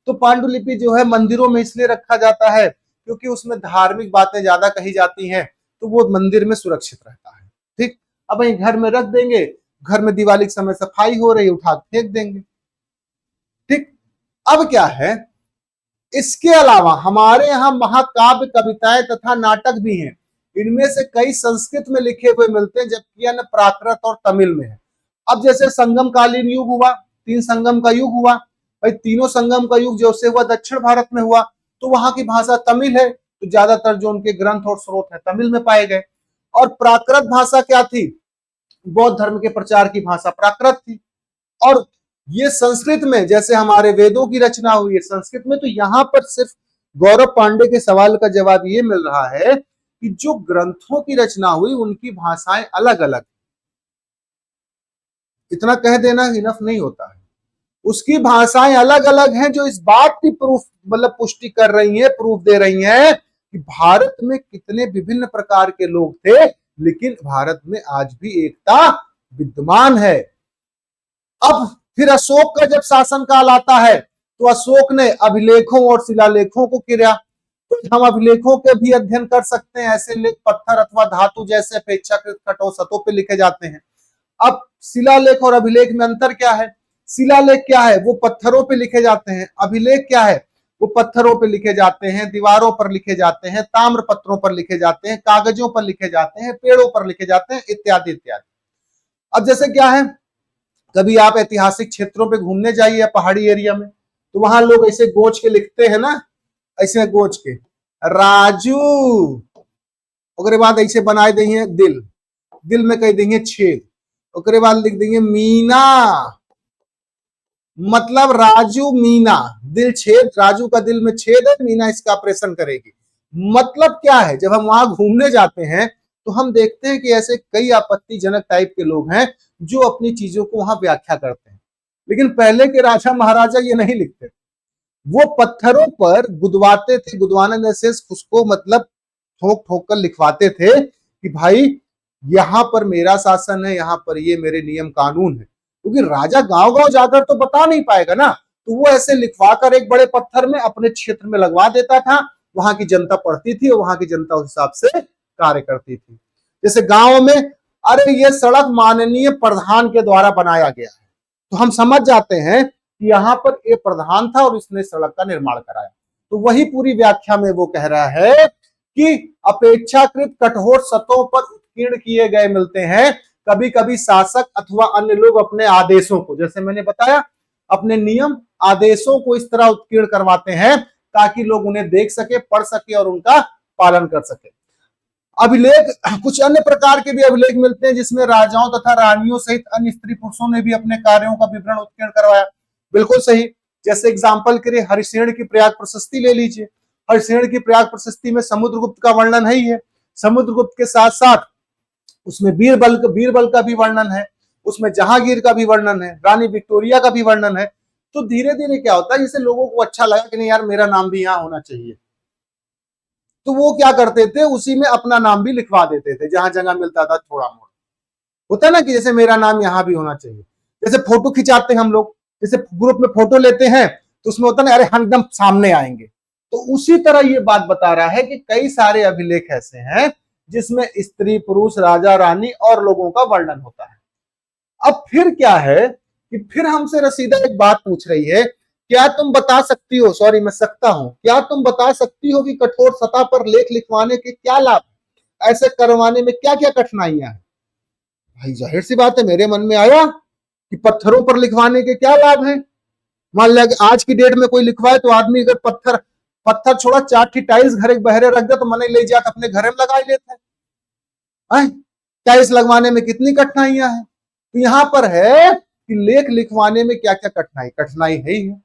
तो पांडुलिपि जो है मंदिरों में इसलिए रखा जाता है क्योंकि उसमें धार्मिक बातें ज्यादा कही जाती हैं, तो वो मंदिर में सुरक्षित रहता है, ठीक। अब वहीं घर में रख देंगे, घर में दिवाली के समय सफाई हो रही, उठा फेंक देंगे, ठीक। अब क्या है, इसके अलावा हमारे यहाँ महाकाव्य, कविताएं तथा नाटक भी हैं। इनमें से कई संस्कृत में लिखे हुए मिलते हैं जबकि अन्य प्राकृत और तमिल में है। अब जैसे संगम कालीन युग हुआ, 3 संगम का युग हुआ, भाई तीनों संगम का युग जैसे हुआ दक्षिण भारत में हुआ, तो वहां की भाषा तमिल है, तो ज्यादातर जो उनके ग्रंथ और स्रोत है तमिल में पाए गए। और प्राकृत भाषा क्या थी? बौद्ध धर्म के प्रचार की भाषा प्राकृत थी। और ये संस्कृत में जैसे हमारे वेदों की रचना हुई है संस्कृत में, तो यहां पर सिर्फ गौरव पांडे के सवाल का जवाब ये मिल रहा है कि जो ग्रंथों की रचना हुई उनकी भाषाएं अलग अलग। इतना कह देना इनफ नहीं होता है, उसकी भाषाएं अलग अलग हैं जो इस बात की प्रूफ मतलब पुष्टि कर रही है, प्रूफ दे रही है कि भारत में कितने विभिन्न प्रकार के लोग थे, लेकिन भारत में आज भी एकता विद्यमान है। अब फिर अशोक का जब शासनकाल आता है तो अशोक ने अभिलेखों और शिलालेखों को किया। तो हम अभिलेखों के भी अध्ययन कर सकते हैं, ऐसे लेख पत्थर अथवा धातु जैसे अपेक्षाकृत कठोर सतहों पे लिखे जाते हैं। अब शिलालेख और अभिलेख में अंतर क्या है? शिलालेख क्या है? वो पत्थरों पे लिखे जाते हैं। अभिलेख क्या है? वो पत्थरों पे लिखे जाते हैं, दीवारों पर लिखे जाते हैं, ताम्र पत्रों पर लिखे जाते हैं, कागजों पर लिखे जाते हैं, पेड़ों पर लिखे जाते हैं, इत्यादि इत्यादि। अब जैसे क्या है, कभी आप ऐतिहासिक क्षेत्रों पे घूमने जाइए पहाड़ी एरिया में, तो वहां लोग ऐसे गोच के लिखते हैं ना, ऐसे गोच के राजू, उसके बाद ऐसे बनाए देंगे दिल, दिल में कह देंगे छेद, उसके बाद लिख देंगे मीना, मतलब राजू मीना, दिल छेद, राजू का दिल में छेद है, मीना इसका ऑपरेशन करेगी। मतलब क्या है, जब हम वहां घूमने जाते हैं तो हम देखते हैं कि ऐसे कई आपत्तिजनक टाइप के लोग हैं जो अपनी चीजों को वहां व्याख्या करते हैं, लेकिन पहले के राजा महाराजा ये नहीं लिखते, वो पत्थरों पर गुदवाते थे, गुदवाने से उसको मतलब ठोक ठोक कर लिखवाते थे कि भाई यहां पर मेरा शासन है, यहां पर ये मेरे नियम कानून है, क्योंकि राजा गांव गांव जाकर तो बता नहीं पाएगा ना, तो वो ऐसे लिखवा कर एक बड़े पत्थर में अपने क्षेत्र में लगवा देता था, वहां की जनता पढ़ती थी और वहां की जनता उस हिसाब से कार्य करती थी। जैसे गांव में, अरे ये सड़क माननीय प्रधान के द्वारा बनाया गया है, तो हम समझ जाते हैं कि यहाँ पर ये प्रधान था और इसने सड़क का निर्माण कराया। तो वही पूरी व्याख्या में वो कह रहा है कि अपेक्षाकृत कठोर सतहों पर उत्कीर्ण किए गए मिलते हैं। कभी कभी शासक अथवा अन्य लोग अपने आदेशों को, जैसे मैंने बताया, अपने नियम आदेशों को इस तरह उत्कीर्ण करवाते हैं ताकि लोग उन्हें देख सके, पढ़ सके और उनका पालन कर सके। अभिलेख, कुछ अन्य प्रकार के भी अभिलेख मिलते हैं जिसमें राजाओं तथा रानियों सहित अन्य स्त्री पुरुषों ने भी अपने कार्यों का विवरण उत्कीर्ण करवाया। बिल्कुल सही। जैसे एग्जाम्पल के लिए हरिशेण की प्रयाग प्रशस्ति ले लीजिए। हरिशेण की प्रयाग प्रशस्ति में समुद्रगुप्त का वर्णन है ही है, समुद्रगुप्त के साथ साथ उसमें बीरबल का भी वर्णन है। उसमें जहांगीर का भी वर्णन है, रानी विक्टोरिया का भी वर्णन है। तो धीरे धीरे क्या होता है, जैसे लोगों को अच्छा लगा कि नहीं यार मेरा नाम भी यहाँ होना चाहिए, तो वो क्या करते थे, उसी में अपना नाम भी लिखवा देते थे, जहां जगह मिलता था थोड़ा मोड़ा। होता है ना कि जैसे मेरा नाम यहां भी होना चाहिए। जैसे फोटो खिंचाते हैं हम लोग, जैसे ग्रुप में फोटो लेते हैं तो उसमें होता है ना, अरे हम एकदम सामने आएंगे। तो उसी तरह ये बात बता रहा है कि कई सारे अभिलेख ऐसे हैं जिसमें स्त्री पुरुष राजा रानी और लोगों का वर्णन होता है। अब फिर क्या है कि फिर हमसे रसीदा एक बात पूछ रही है, क्या तुम बता सकती हो, सॉरी मैं सकता हूं, क्या तुम बता सकती हो कि कठोर सतह पर लेख लिखवाने के क्या लाभ, ऐसे करवाने में क्या क्या कठिनाइयां हैं। भाई जाहिर सी बात है, मेरे मन में आया कि पत्थरों पर लिखवाने के क्या लाभ हैं। मान लिया कि आज की डेट में कोई लिखवाए तो आदमी अगर पत्थर पत्थर छोड़ा 4 टाइल्स घर एक बहरे रख दे तो मने ले जाकर अपने घर में लगा लेते हैं। टाइल्स लगवाने में कितनी कठिनाइयां हैं। तो यहां पर है कि लेख लिखवाने में क्या क्या कठिनाई है ही है।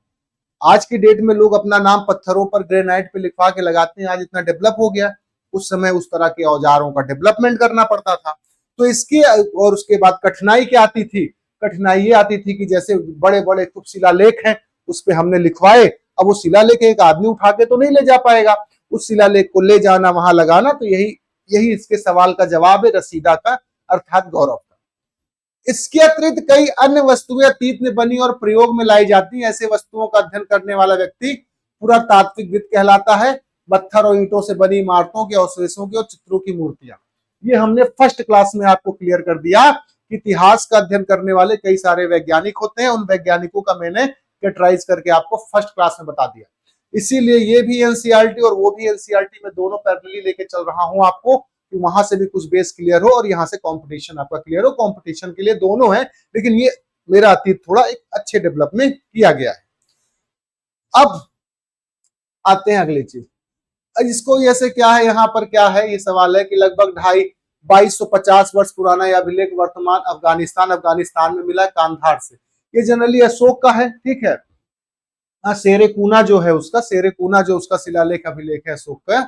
आज की डेट में लोग अपना नाम पत्थरों पर ग्रेनाइट पे लिखवा के लगाते हैं, आज इतना डेवलप हो गया। उस समय उस तरह के औजारों का डेवलपमेंट करना पड़ता था। तो इसकी और उसके बाद कठिनाई क्या आती थी, कठिनाई ये आती थी कि जैसे बड़े बड़े खूब शिलालेख हैं उस पे हमने लिखवाए, अब वो शिलालेख एक आदमी उठा के तो नहीं ले जा पाएगा, उस शिलालेख को ले जाना वहां लगाना। तो यही यही इसके सवाल का जवाब है रसीदा का, अर्थात गौरव का। इसके अतिरिक्त कई अन्य वस्तुएं अतीत में बनी और प्रयोग में लाई जाती हैं। ऐसे वस्तुओं का अध्ययन करने वाला व्यक्ति पुरातात्विकविद कहलाता है। पत्थर और ईंटों से बनी इमारतों के अवशेषों की और चित्रों की मूर्तियां, ये हमने फर्स्ट क्लास में आपको क्लियर कर दिया कि इतिहास का अध्ययन करने वाले कई सारे वैज्ञानिक होते हैं। उन वैज्ञानिकों का मैंने कैटेगराइज करके आपको फर्स्ट क्लास में बता दिया। इसीलिए ये भी एनसीईआरटी और वो भी एनसीईआरटी में दोनों पैरेलली लेके चल रहा हूं आपको, कि वहां से भी कुछ बेस क्लियर हो और यहाँ से कंपटीशन आपका क्लियर हो। कंपटीशन के लिए दोनों है, लेकिन ये मेरा अतीत थोड़ा एक अच्छे डेवलप में किया गया है। अब आते हैं अगली चीज, इसको ऐसे क्या है, यहाँ पर क्या है, ये सवाल है कि लगभग 2250 वर्ष पुराना यह अभिलेख वर्तमान अफगानिस्तान में मिला है, कांधार से। ये जनरली अशोक का है, ठीक है। शेरेकूना जो है उसका, शेरेकूना जो उसका शिलालेख अभिलेख है अशोक का,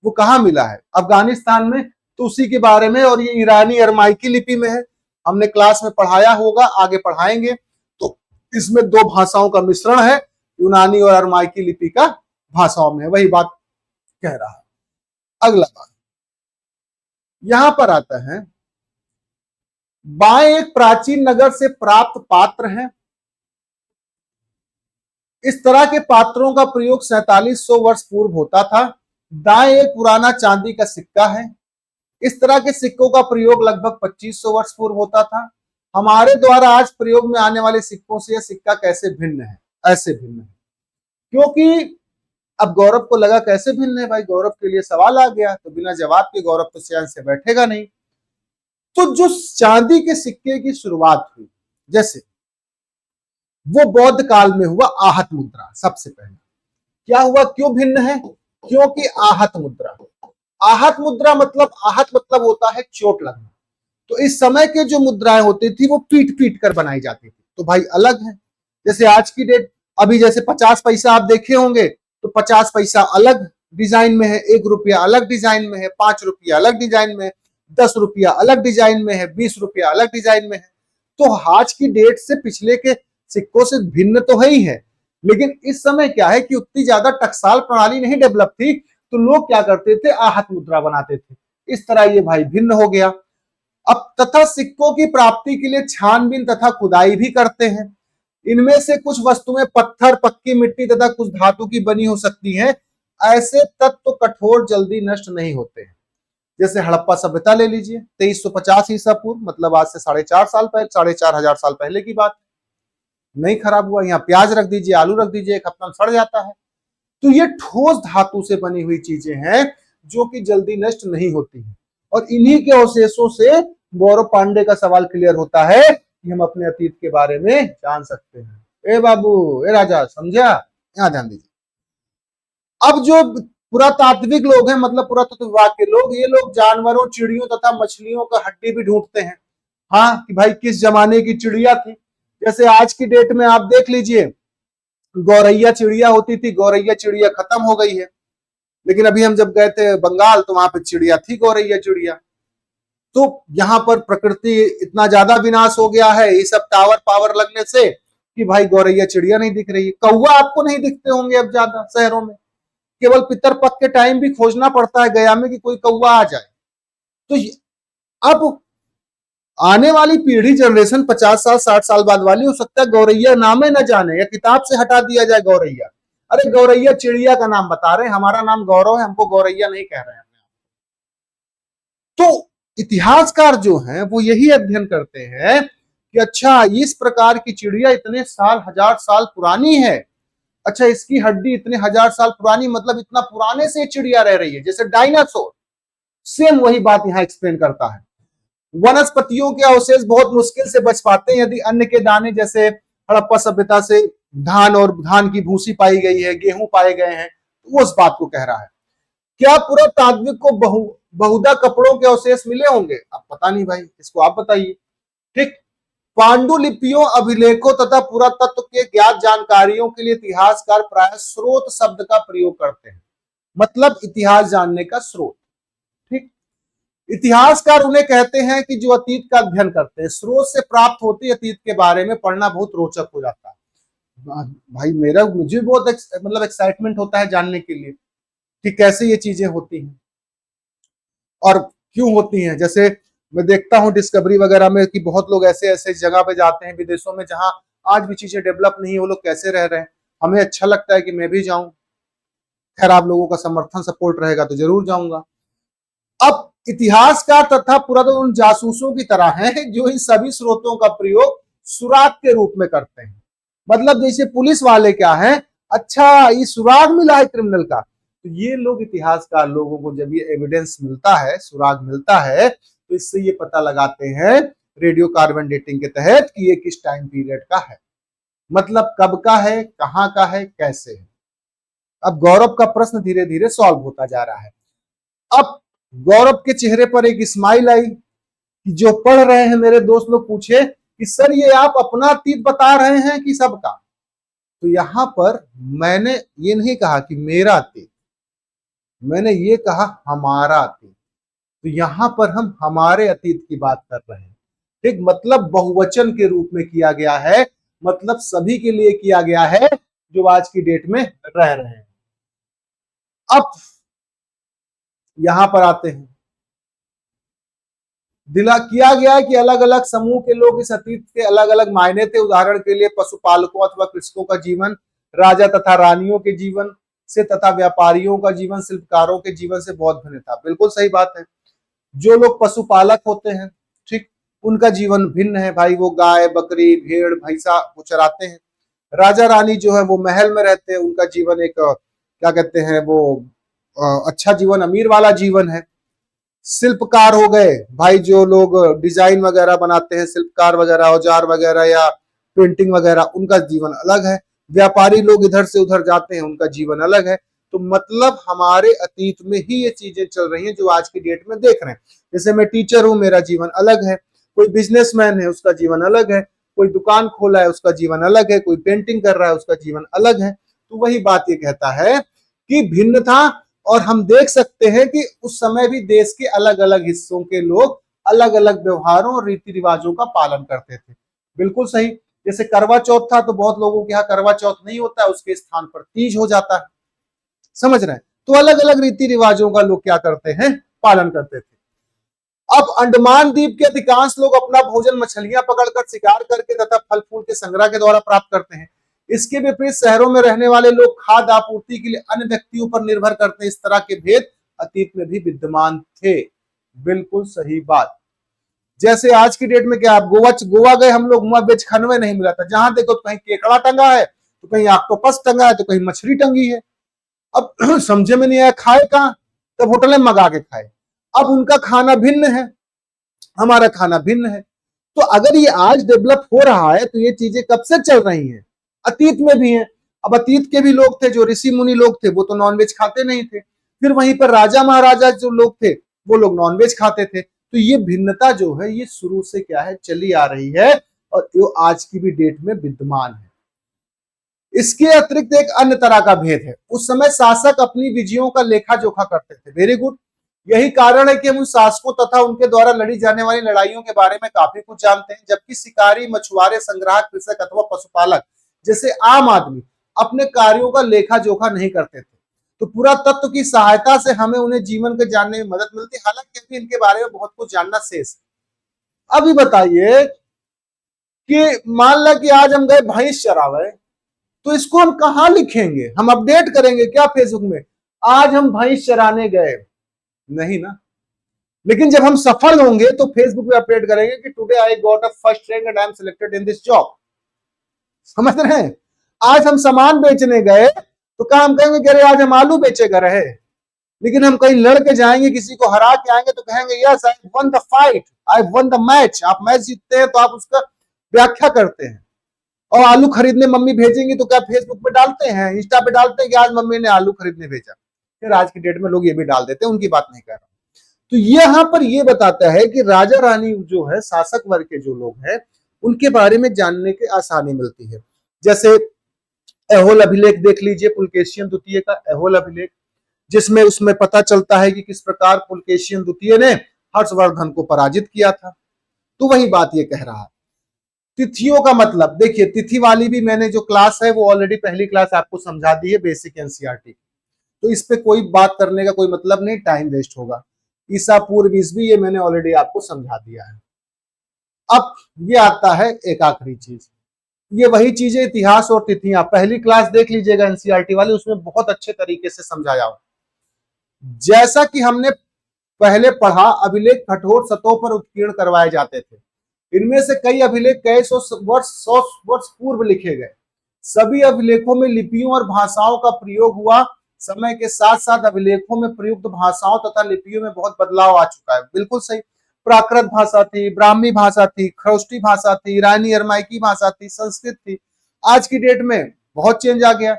वो कहाँ मिला है, अफगानिस्तान में। तो उसी के बारे में, और ये ईरानी अरमाइकी लिपि में है। हमने क्लास में पढ़ाया होगा, आगे पढ़ाएंगे। तो इसमें 2 भाषाओं का मिश्रण है, यूनानी और अरमाइकी लिपि का भाषाओं में, वही बात कह रहा है। अगला बात यहां पर आता है, बाएं एक प्राचीन नगर से प्राप्त पात्र है। इस तरह के पात्रों का प्रयोग 4700 वर्ष पूर्व होता था। दाएं एक पुराना चांदी का सिक्का है। इस तरह के सिक्कों का प्रयोग लगभग 2500 वर्ष पूर्व होता था। हमारे द्वारा आज प्रयोग में आने वाले सिक्कों से यह सिक्का कैसे भिन्न है, ऐसे भिन्न है। क्योंकि अब गौरव को लगा कैसे भिन्न है, भाई गौरव के लिए सवाल आ गया, तो बिना जवाब के गौरव तो चैन से बैठेगा नहीं। तो जो चांदी के सिक्के की शुरुआत हुई, जैसे वो बौद्ध काल में हुआ आहत मुद्रा सबसे पहले। क्या हुआ, क्यों भिन्न है, क्योंकि आहत मुद्रा, आहत मुद्रा मतलब, आहत मतलब होता है चोट लगना। तो इस समय के जो मुद्राएं होती थी वो पीट पीट कर बनाई जाती थी, तो भाई अलग है। जैसे आज की डेट, अभी जैसे 50 पैसा आप देखे होंगे, तो 50 पैसा अलग डिजाइन में है, 1 रुपया अलग डिजाइन में है, 5 रुपया अलग डिजाइन में है, 10 रुपया अलग डिजाइन में है, 20 रुपया अलग डिजाइन में है। तो आज की डेट से पिछले के सिक्कों से भिन्न तो है ही है, लेकिन इस समय क्या है कि उतनी ज्यादा टकसाल प्रणाली नहीं डेवलप थी, तो लोग क्या करते थे, आहत मुद्रा बनाते थे। इस तरह ये भाई भिन्न हो गया। अब तथा सिक्कों की प्राप्ति के लिए छानबीन तथा खुदाई भी करते हैं। इनमें से कुछ वस्तुएं पत्थर, पक्की मिट्टी तथा कुछ धातु की बनी हो सकती हैं। ऐसे तत्व कठोर जल्दी नष्ट नहीं होते हैं। जैसे हड़प्पा सभ्यता ले लीजिए, 2350 ईसा पूर्व, मतलब आज से 4.5 साल पहले, 4,500 साल पहले की बात, नहीं खराब हुआ। यहाँ प्याज रख दीजिए, आलू रख दीजिए, 1 हफ्ता में सड़ जाता है। तो ये ठोस धातु से बनी हुई चीजें हैं जो कि जल्दी नष्ट नहीं होती हैं, और इन्हीं के अवशेषों से गौरव पांडे का सवाल क्लियर होता है कि हम अपने अतीत के बारे में जान सकते हैं। ए बाबू, ए राजा, समझा, यहां ध्यान दीजिए। अब जो पुरातात्विक लोग हैं, मतलब पुरातत्व विभाग के लोग, ये लोग जानवरों, चिड़ियों तथा मछलियों का हड्डी भी ढूंढते हैं। हाँ, कि भाई किस जमाने की चिड़िया थी। जैसे आज की डेट में आप देख लीजिए, गौरैया चिड़िया होती थी, गौरैया चिड़िया खत्म हो गई है। लेकिन अभी हम जब गए थे बंगाल तो वहां पे चिड़िया थी, गौरैया चिड़िया। तो यहाँ पर प्रकृति इतना ज्यादा विनाश हो गया है ये सब टावर पावर लगने से कि भाई गौरैया चिड़िया नहीं दिख रही है। कौवा आपको नहीं दिखते होंगे अब ज्यादा शहरों में, केवल पितरपक्ष के टाइम भी खोजना पड़ता है गया में कि कोई कौवा आ जाए। तो अब आने वाली पीढ़ी जनरेशन 50 साल 60 साल बाद वाली हो सकता है गौरैया नाम ही न जाने या किताब से हटा दिया जाए गौरैया। अरे गौरैया चिड़िया का नाम बता रहे हैं, हमारा नाम गौरव है, हमको गौरैया नहीं कह रहे हैं। तो इतिहासकार जो हैं वो यही अध्ययन करते हैं कि अच्छा इस प्रकार की चिड़िया इतने साल हजार साल पुरानी है, अच्छा इसकी हड्डी इतने हजार साल पुरानी, मतलब इतना पुराने से चिड़िया रह रही है जैसे डायनासोर। सेम वही बात यहां एक्सप्लेन करता है। वनस्पतियों के अवशेष बहुत मुश्किल से बच पाते हैं यदि अन्न के दाने जैसे हड़प्पा सभ्यता से धान और धान की भूसी पाई गई है, गेहूं पाए गए हैं, तो वो उस बात को कह रहा है। क्या पूरा तात्विक को बहुधा कपड़ों के अवशेष मिले होंगे? अब पता नहीं भाई, इसको आप बताइए। ठीक, पांडुलिपियों, अभिलेखों तथा पुरातत्व के ज्ञात जानकारियों के लिए इतिहासकार प्राय स्रोत शब्द का प्रयोग करते हैं, मतलब इतिहास जानने का स्रोत। ठीक, इतिहासकार उन्हें कहते हैं कि जो अतीत का अध्ययन करते हैं, स्रोत से प्राप्त होती अतीत के बारे में पढ़ना बहुत रोचक हो जाता है। भाई मुझे बहुत मतलब एक्साइटमेंट होता है जानने के लिए कि कैसे ये चीजें होती हैं और क्यों होती हैं। जैसे मैं देखता हूं डिस्कवरी वगैरह में कि बहुत लोग ऐसे ऐसे जगह पे जाते हैं विदेशों में जहां आज भी चीजें डेवलप नहीं है, वो लोग कैसे रह रहे हैं। हमें अच्छा लगता है कि मैं भी जाऊं, खैर आप लोगों का समर्थन सपोर्ट रहेगा तो जरूर जाऊंगा। अब इतिहासकार तथा पुरातत्व जासूसों की तरह हैं जो इन सभी स्रोतों का प्रयोग सुराग के रूप में करते हैं। मतलब जैसे पुलिस वाले क्या है, अच्छा ये सुराग मिला है क्रिमिनल का, तो ये लोग इतिहासकार लोगों को जब ये एविडेंस मिलता है, सुराग मिलता है, तो इससे ये पता लगाते हैं रेडियो कार्बन डेटिंग के तहत कि ये किस टाइम पीरियड का है, मतलब कब का है, कहां का है, कैसे है। अब गौरव का प्रश्न धीरे धीरे सॉल्व होता जा रहा है। अब गौरव के चेहरे पर एक स्माइल आई कि जो पढ़ रहे हैं मेरे दोस्त लोग पूछे कि सर ये आप अपना अतीत बता रहे हैं कि सबका? तो यहां पर मैंने ये नहीं कहा कि मेरा अतीत, मैंने ये कहा हमारा अतीत। तो यहां पर हम हमारे अतीत की बात कर रहे हैं। ठीक, मतलब बहुवचन के रूप में किया गया है, मतलब सभी के लिए किया गया है जो आज की डेट में रह रहे हैं। अब यहां पर आते हैं, दिला किया गया कि अलग अलग समूह के लोग इस अतीत के अलग अलग मायने थे। उदाहरण के लिए पशुपालकों अथवा कृषकों का जीवन राजा तथा रानियों के जीवन से तथा व्यापारियों का जीवन शिल्पकारों के जीवन से बहुत भिन्न था। बिल्कुल सही बात है। जो लोग पशुपालक होते हैं, ठीक, उनका जीवन भिन्न है भाई, वो गाय बकरी भेड़ भैंसा वो चराते हैं। राजा रानी जो है वो महल में रहते हैं, उनका जीवन एक क्या कहते हैं वो अच्छा जीवन, अमीर वाला जीवन है। शिल्पकार हो गए भाई, जो लोग डिजाइन वगैरह बनाते हैं, शिल्पकार वगैरह औजार वगैरह या पेंटिंग वगैरह, उनका जीवन अलग है। व्यापारी लोग इधर से उधर जाते हैं, उनका जीवन अलग है। तो मतलब हमारे अतीत में ही ये चीजें चल रही हैं जो आज की डेट में देख रहे हैं। जैसे मैं टीचर हूं, मेरा जीवन अलग है, कोई बिजनेसमैन है उसका जीवन अलग है, कोई दुकान खोला है उसका जीवन अलग है, कोई पेंटिंग कर रहा है उसका जीवन अलग है। तो वही बात ये कहता है कि भिन्न था। और हम देख सकते हैं कि उस समय भी देश के अलग अलग हिस्सों के लोग अलग अलग व्यवहारों और रीति रिवाजों का पालन करते थे। बिल्कुल सही। जैसे करवा चौथ था तो बहुत लोगों के यहाँ करवा चौथ नहीं होता है, उसके स्थान पर तीज हो जाता है, समझ रहे हैं। तो अलग अलग रीति रिवाजों का लोग क्या करते हैं, पालन करते थे। अब अंडमान द्वीप के अधिकांश लोग अपना भोजन मछलियां पकड़कर शिकार करके तथा फल फूल के संग्रह के द्वारा प्राप्त करते हैं। इसके विपरीत शहरों में रहने वाले लोग खाद्य आपूर्ति के लिए अन्य व्यक्तियों पर निर्भर करते हैं। इस तरह के भेद अतीत में भी विद्यमान थे। बिल्कुल सही बात। जैसे आज की डेट में क्या, आप गोवा गए हम लोग, वहां वेज खानवे नहीं मिला था, जहां देखो तो कहीं केकड़ा टंगा है, तो कहीं ऑक्टोपस टंगा है, तो कहीं मछली टंगी है। अब समझे में नहीं आया खाए कहां, तब होटल में मंगा के खाए। अब उनका खाना भिन्न है, हमारा खाना भिन्न है। तो अगर ये आज डेवलप हो रहा है तो ये चीजें कब से चल रही हैं, अतीत में भी हैं। अब अतीत के भी लोग थे, जो ऋषि मुनि लोग थे, वो तो नॉनवेज खाते नहीं थे। फिर वहीं पर राजा महाराजा जो लोग थे, वो लोग नॉनवेज खाते थे। तो ये भिन्नता जो है ये शुरू से क्या है, चली आ रही है और ये आज की भी डेट में विद्यमान है। इसके अतिरिक्त एक अन्य तरह का भेद है। उस समय शासक अपनी विजयों का लेखा जोखा करते थे। Very good. यही कारण है कि हम उन शासकों तथा उनके द्वारा लड़ी जाने वाली लड़ाइयों के बारे में काफी कुछ जानते हैं, जबकि शिकारी, मछुआरे, संग्राहक, कृषक अथवा पशुपालक जैसे आम आदमी अपने कार्यों का लेखा जोखा नहीं करते थे। तो पूरा तत्व की सहायता से हमें उन्हें जीवन के जानने में मदद मिलती है, हालांकि अभी इनके बारे में बहुत कुछ जानना शेष है। अभी बताइए कि मान लो कि आज हम गए भैंस चरावे, तो इसको हम कहां लिखेंगे? हम अपडेट करेंगे क्या फेसबुक में, आज हम भैंस चराने गए? नहीं ना। लेकिन जब हम सफल होंगे तो फेसबुक पे अपडेट करेंगे कि today I got a first rank and I am selected in this job. समझ रहे हैं? आज हम सामान बेचने गए तो क्या हम कहेंगे कि अरे आज हम आलू बेचे गए रहे? लेकिन हम कहीं लड़के जाएंगे, किसी को हरा के आएंगे तो कहेंगे yes I one the fight, I one the match. आप मैच जीतते हैं तो आप उसका व्याख्या करते हैं। और आलू खरीदने मम्मी भेजेंगी तो क्या फेसबुक पे डालते हैं, इंस्टा पे डालते हैं कि आज मम्मी ने आलू खरीदने भेजा? फिर आज की डेट में लोग ये भी डाल देते हैं, उनकी बात नहीं कर रहा। तो यहां पर ये बताता है कि राजा रानी जो है, शासक वर्ग के जो लोग हैं, उनके बारे में जानने की आसानी मिलती है। जैसे एहोल अभिलेख देख लीजिए, पुलकेशियन द्वितीय का एहोल अभिलेख, जिसमें उसमें पता चलता है कि किस प्रकार पुलकेशियन द्वितीय ने हर्षवर्धन को पराजित किया था। तो वही बात ये कह रहा है। तिथियों का मतलब देखिए, तिथि वाली भी मैंने जो क्लास है वो ऑलरेडी पहली क्लास आपको समझा दी है, बेसिक एनसीईआरटी। तो इस पे कोई बात करने का कोई मतलब नहीं, टाइम वेस्ट होगा। ईसा पूर्व ईस्वी ये मैंने ऑलरेडी आपको समझा दिया है। अब ये आता है एक आखिरी चीज, ये वही चीजें इतिहास और तिथियां, पहली क्लास देख लीजिएगा एनसीईआरटी वाली, उसमें बहुत अच्छे तरीके से समझाया हो। जैसा कि हमने पहले पढ़ा, अभिलेख कठोर सतहों पर उत्कीर्ण करवाए जाते थे। इनमें से कई अभिलेख कई सौ वर्ष पूर्व लिखे गए। सभी अभिलेखों में लिपियों और भाषाओं का प्रयोग हुआ। समय के साथ साथ अभिलेखों में प्रयुक्त भाषाओं तथा लिपियों में बहुत बदलाव आ चुका है। बिल्कुल सही। प्राकृत भाषा थी, ब्राह्मी भाषा थी, खरोष्टी भाषा थी, ईरानी अरमाइकी भाषा थी, संस्कृत थी। आज की डेट में बहुत चेंज आ गया।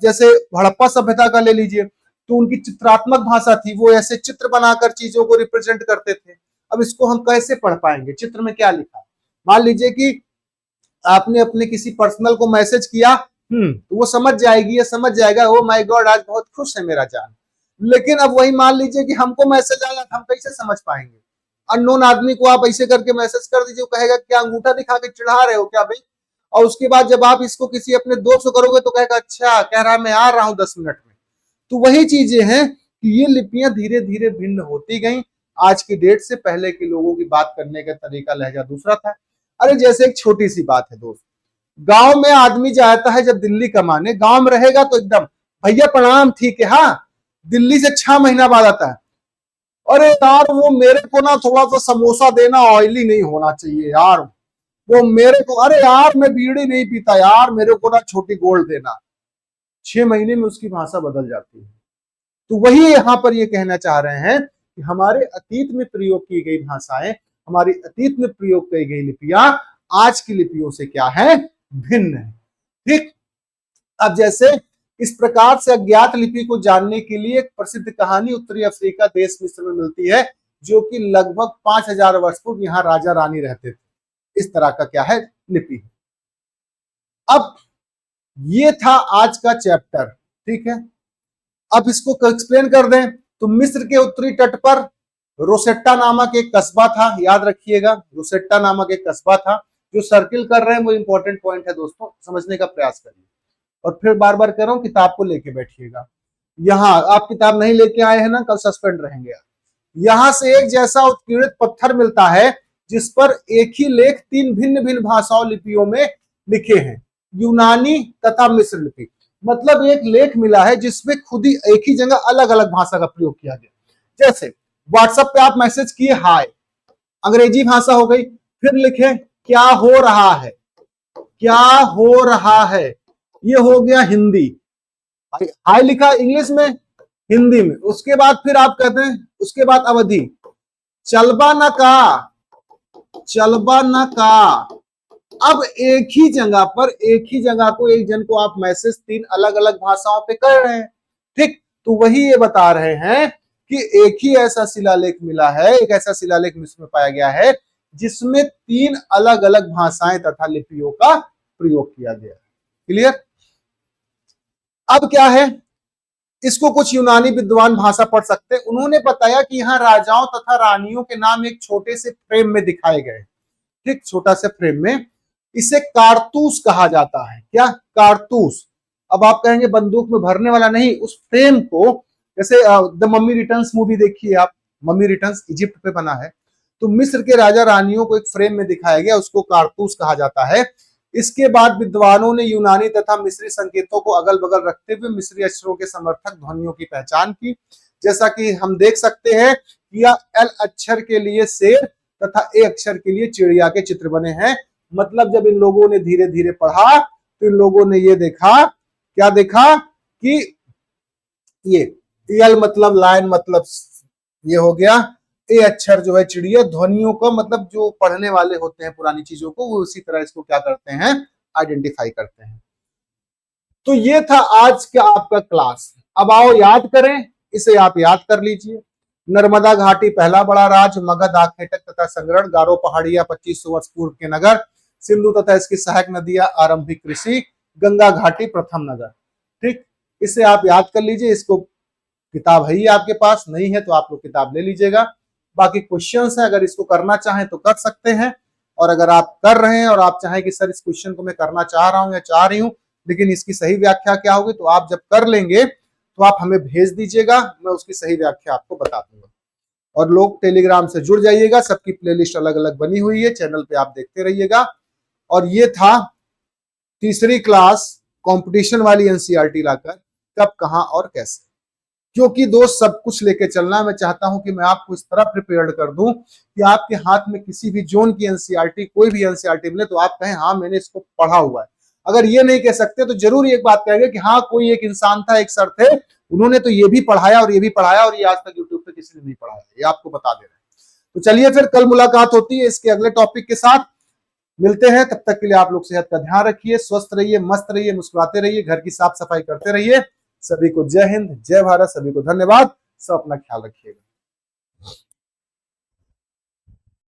जैसे हड़प्पा सभ्यता का ले लीजिए, तो उनकी चित्रात्मक भाषा थी, वो ऐसे चित्र बनाकर चीजों को रिप्रेजेंट करते थे। अब इसको हम कैसे पढ़ पाएंगे? चित्र में क्या लिखा? मान लीजिए कि आपने अपने किसी पर्सनल को मैसेज किया, तो वो समझ जाएगी, ये समझ जाएगा, ओ माय गॉड आज बहुत खुश है मेरा जान। लेकिन अब वही मान लीजिए कि हमको मैसेज आया, हम कैसे समझ पाएंगे? अननोन आदमी को आप ऐसे करके मैसेज कर दीजिए, कहेगा क्या अंगूठा दिखा के चिढ़ा रहे हो क्या भाई? और उसके बाद जब आप इसको किसी अपने दोस्त को करोगे तो कहेगा अच्छा कह रहा मैं आ रहा हूं 10 मिनट में। तो वही चीजें हैं कि ये लिपियां धीरे धीरे भिन्न होती गई। आज की डेट से पहले के लोगों की बात करने का तरीका, लहजा दूसरा था। अरे जैसे एक छोटी सी बात है दोस्त, गांव में आदमी जाता है जब दिल्ली कमाने, गांव में रहेगा तो एकदम भैया प्रणाम ठीक है, हाँ। दिल्ली से 6 महीना बाद आता है, अरे यार वो मेरे को ना थोड़ा सा समोसा देना, ऑयली नहीं होना चाहिए यार। वो मेरे को, अरे यार मैं बीड़ी नहीं पीता यार, मेरे को ना छोटी गोल्ड देना। 6 महीने में उसकी भाषा बदल जाती है। तो वही यहां पर ये कहना चाह रहे हैं कि हमारे अतीत में प्रयोग की गई भाषाएं, हमारी अतीत में प्रयोग की गई लिपियां आज की लिपियों से क्या है? भिन्न है। ठीक। अब जैसे इस प्रकार से अज्ञात लिपि को जानने के लिए एक प्रसिद्ध कहानी उत्तरी अफ्रीका देश मिस्र में मिलती है, जो कि लगभग 5000 वर्ष पूर्व यहाँ राजा रानी रहते थे। इस तरह का क्या है? लिपि। अब ये था आज का चैप्टर। ठीक है, अब इसको एक्सप्लेन कर दें तो मिस्र के उत्तरी तट पर रोसेट्टा नामक एक कस्बा था। याद रखिएगा, रोसेट्टा नामक एक कस्बा था। जो सर्किल कर रहे हैं वो इंपॉर्टेंट पॉइंट है दोस्तों, समझने का प्रयास करिए। और फिर बार बार कह रहा हूं किताब को लेके बैठिएगा। यहाँ आप किताब नहीं लेके आए हैं ना, कल सस्पेंड रहेंगे। यहां से एक जैसा उत्कीर्णित पत्थर मिलता है जिस पर एक ही लेख 3 भिन्न भिन्न भाषाओं लिपियों में लिखे हैं, यूनानी तथा मिस्र लिपि। मतलब एक लेख मिला है जिसमें खुद ही एक ही जगह अलग अलग भाषा का प्रयोग किया गया। जैसे व्हाट्सएप पे आप मैसेज किए हाय, अंग्रेजी भाषा हो गई। फिर लिखे क्या हो रहा है, क्या हो रहा है, ये हो गया हिंदी। हाय लिखा इंग्लिश में, हिंदी में। उसके बाद फिर आप कहते हैं, उसके बाद अवधि, चलबा न का, चलबा न का। अब एक ही जगह पर, एक ही जगह को, एक जन को आप मैसेज 3 अलग अलग भाषाओं पे कर रहे हैं। ठीक। तो वही ये बता रहे हैं कि एक ही ऐसा शिलालेख मिला है, एक ऐसा शिलालेख मिस्र में पाया गया है जिसमें 3 अलग अलग भाषाएं तथा लिपियों का प्रयोग किया गया है। क्लियर? अब क्या है इसको कुछ यूनानी विद्वान भाषा पढ़ सकते हैं। उन्होंने बताया कि यहाँ राजाओं तथा रानियों के नाम एक छोटे से फ्रेम में दिखाए गए, ठीक, छोटा से फ्रेम में। इसे कारतूस कहा जाता है। क्या? कारतूस। अब आप कहेंगे बंदूक में भरने वाला नहीं, उस फ्रेम को, जैसे द मम्मी रिटर्न्स मूवी देखिए आप, मम्मी रिटर्न्स इजिप्ट पे बना है, तो मिस्र के राजा रानियों को एक फ्रेम में दिखाया गया, उसको कारतूस कहा जाता है। इसके बाद विद्वानों ने यूनानी तथा मिस्री संकेतों को अगल बगल रखते हुए मिस्री अक्षरों के समर्थक ध्वनियों की पहचान की। जैसा कि हम देख सकते हैं कि एल अक्षर के लिए शेर तथा ए अक्षर के लिए चिड़िया के चित्र बने हैं। मतलब जब इन लोगों ने धीरे धीरे पढ़ा तो इन लोगों ने ये देखा, क्या देखा कि ये एल मतलब लाइन, मतलब ये हो गया, ए अक्षर जो है चिड़िया, ध्वनियों का मतलब जो पढ़ने वाले होते हैं पुरानी चीजों को, वो उसी तरह इसको क्या करते हैं, आइडेंटिफाई करते हैं। तो ये था आज का आपका क्लास। अब आओ याद करें, इसे आप याद कर लीजिए। नर्मदा घाटी पहला बड़ा राज्य, मगध आखेटक तथा संग्रहण, गारो पहाड़ियां 2500 वर्ष पूर्व के नगर, सिंधु तथा इसकी सहायक नदियां आरंभिक कृषि, गंगा घाटी प्रथम नगर। ठीक, इसे आप याद कर लीजिए। इसको किताब है ही आपके पास, नहीं है तो आप लोग किताब ले लीजिएगा। बाकी क्वेश्चंस है, अगर इसको करना चाहें तो कर सकते हैं, और अगर आप कर रहे हैं और आप चाहें कि सर इस क्वेश्चन को मैं करना चाह रहा हूं या चाह रही हूं, लेकिन इसकी सही व्याख्या क्या होगी, तो आप जब कर लेंगे तो आप हमें भेज दीजिएगा, मैं उसकी सही व्याख्या आपको बता दूंगा। और लोग टेलीग्राम से जुड़ जाइएगा, सबकी प्लेलिस्ट अलग अलग बनी हुई है, चैनल पे आप देखते रहिएगा। और ये था तीसरी क्लास कंपटीशन वाली एनसीईआरटी लाकर कब, कहां और कैसे। क्योंकि दोस्त सब कुछ लेके चलना, मैं चाहता हूं कि मैं आपको इस तरह प्रिपेयर्ड कर दूं कि आपके हाथ में किसी भी जोन की एनसीईआरटी, कोई भी एनसीईआरटी मिले तो आप कहें हाँ मैंने इसको पढ़ा हुआ है। अगर ये नहीं कह सकते तो जरूर एक बात कहेंगे कि हाँ कोई एक इंसान था, एक सर थे, उन्होंने तो ये भी पढ़ाया और ये भी पढ़ाया, और ये आज तक यूट्यूब पे किसी ने नहीं पढ़ाया, ये आपको बता दे रहे हैं। तो चलिए फिर कल मुलाकात होती है इसके अगले टॉपिक के साथ, मिलते हैं। तब तक के लिए आप लोग सेहत का ध्यान रखिए, स्वस्थ रहिए, मस्त रहिए, मुस्कुराते रहिए, घर की साफ सफाई करते रहिए। सभी को जय हिंद, जय भारत, सभी को धन्यवाद, सब अपना ख्याल रखिएगा।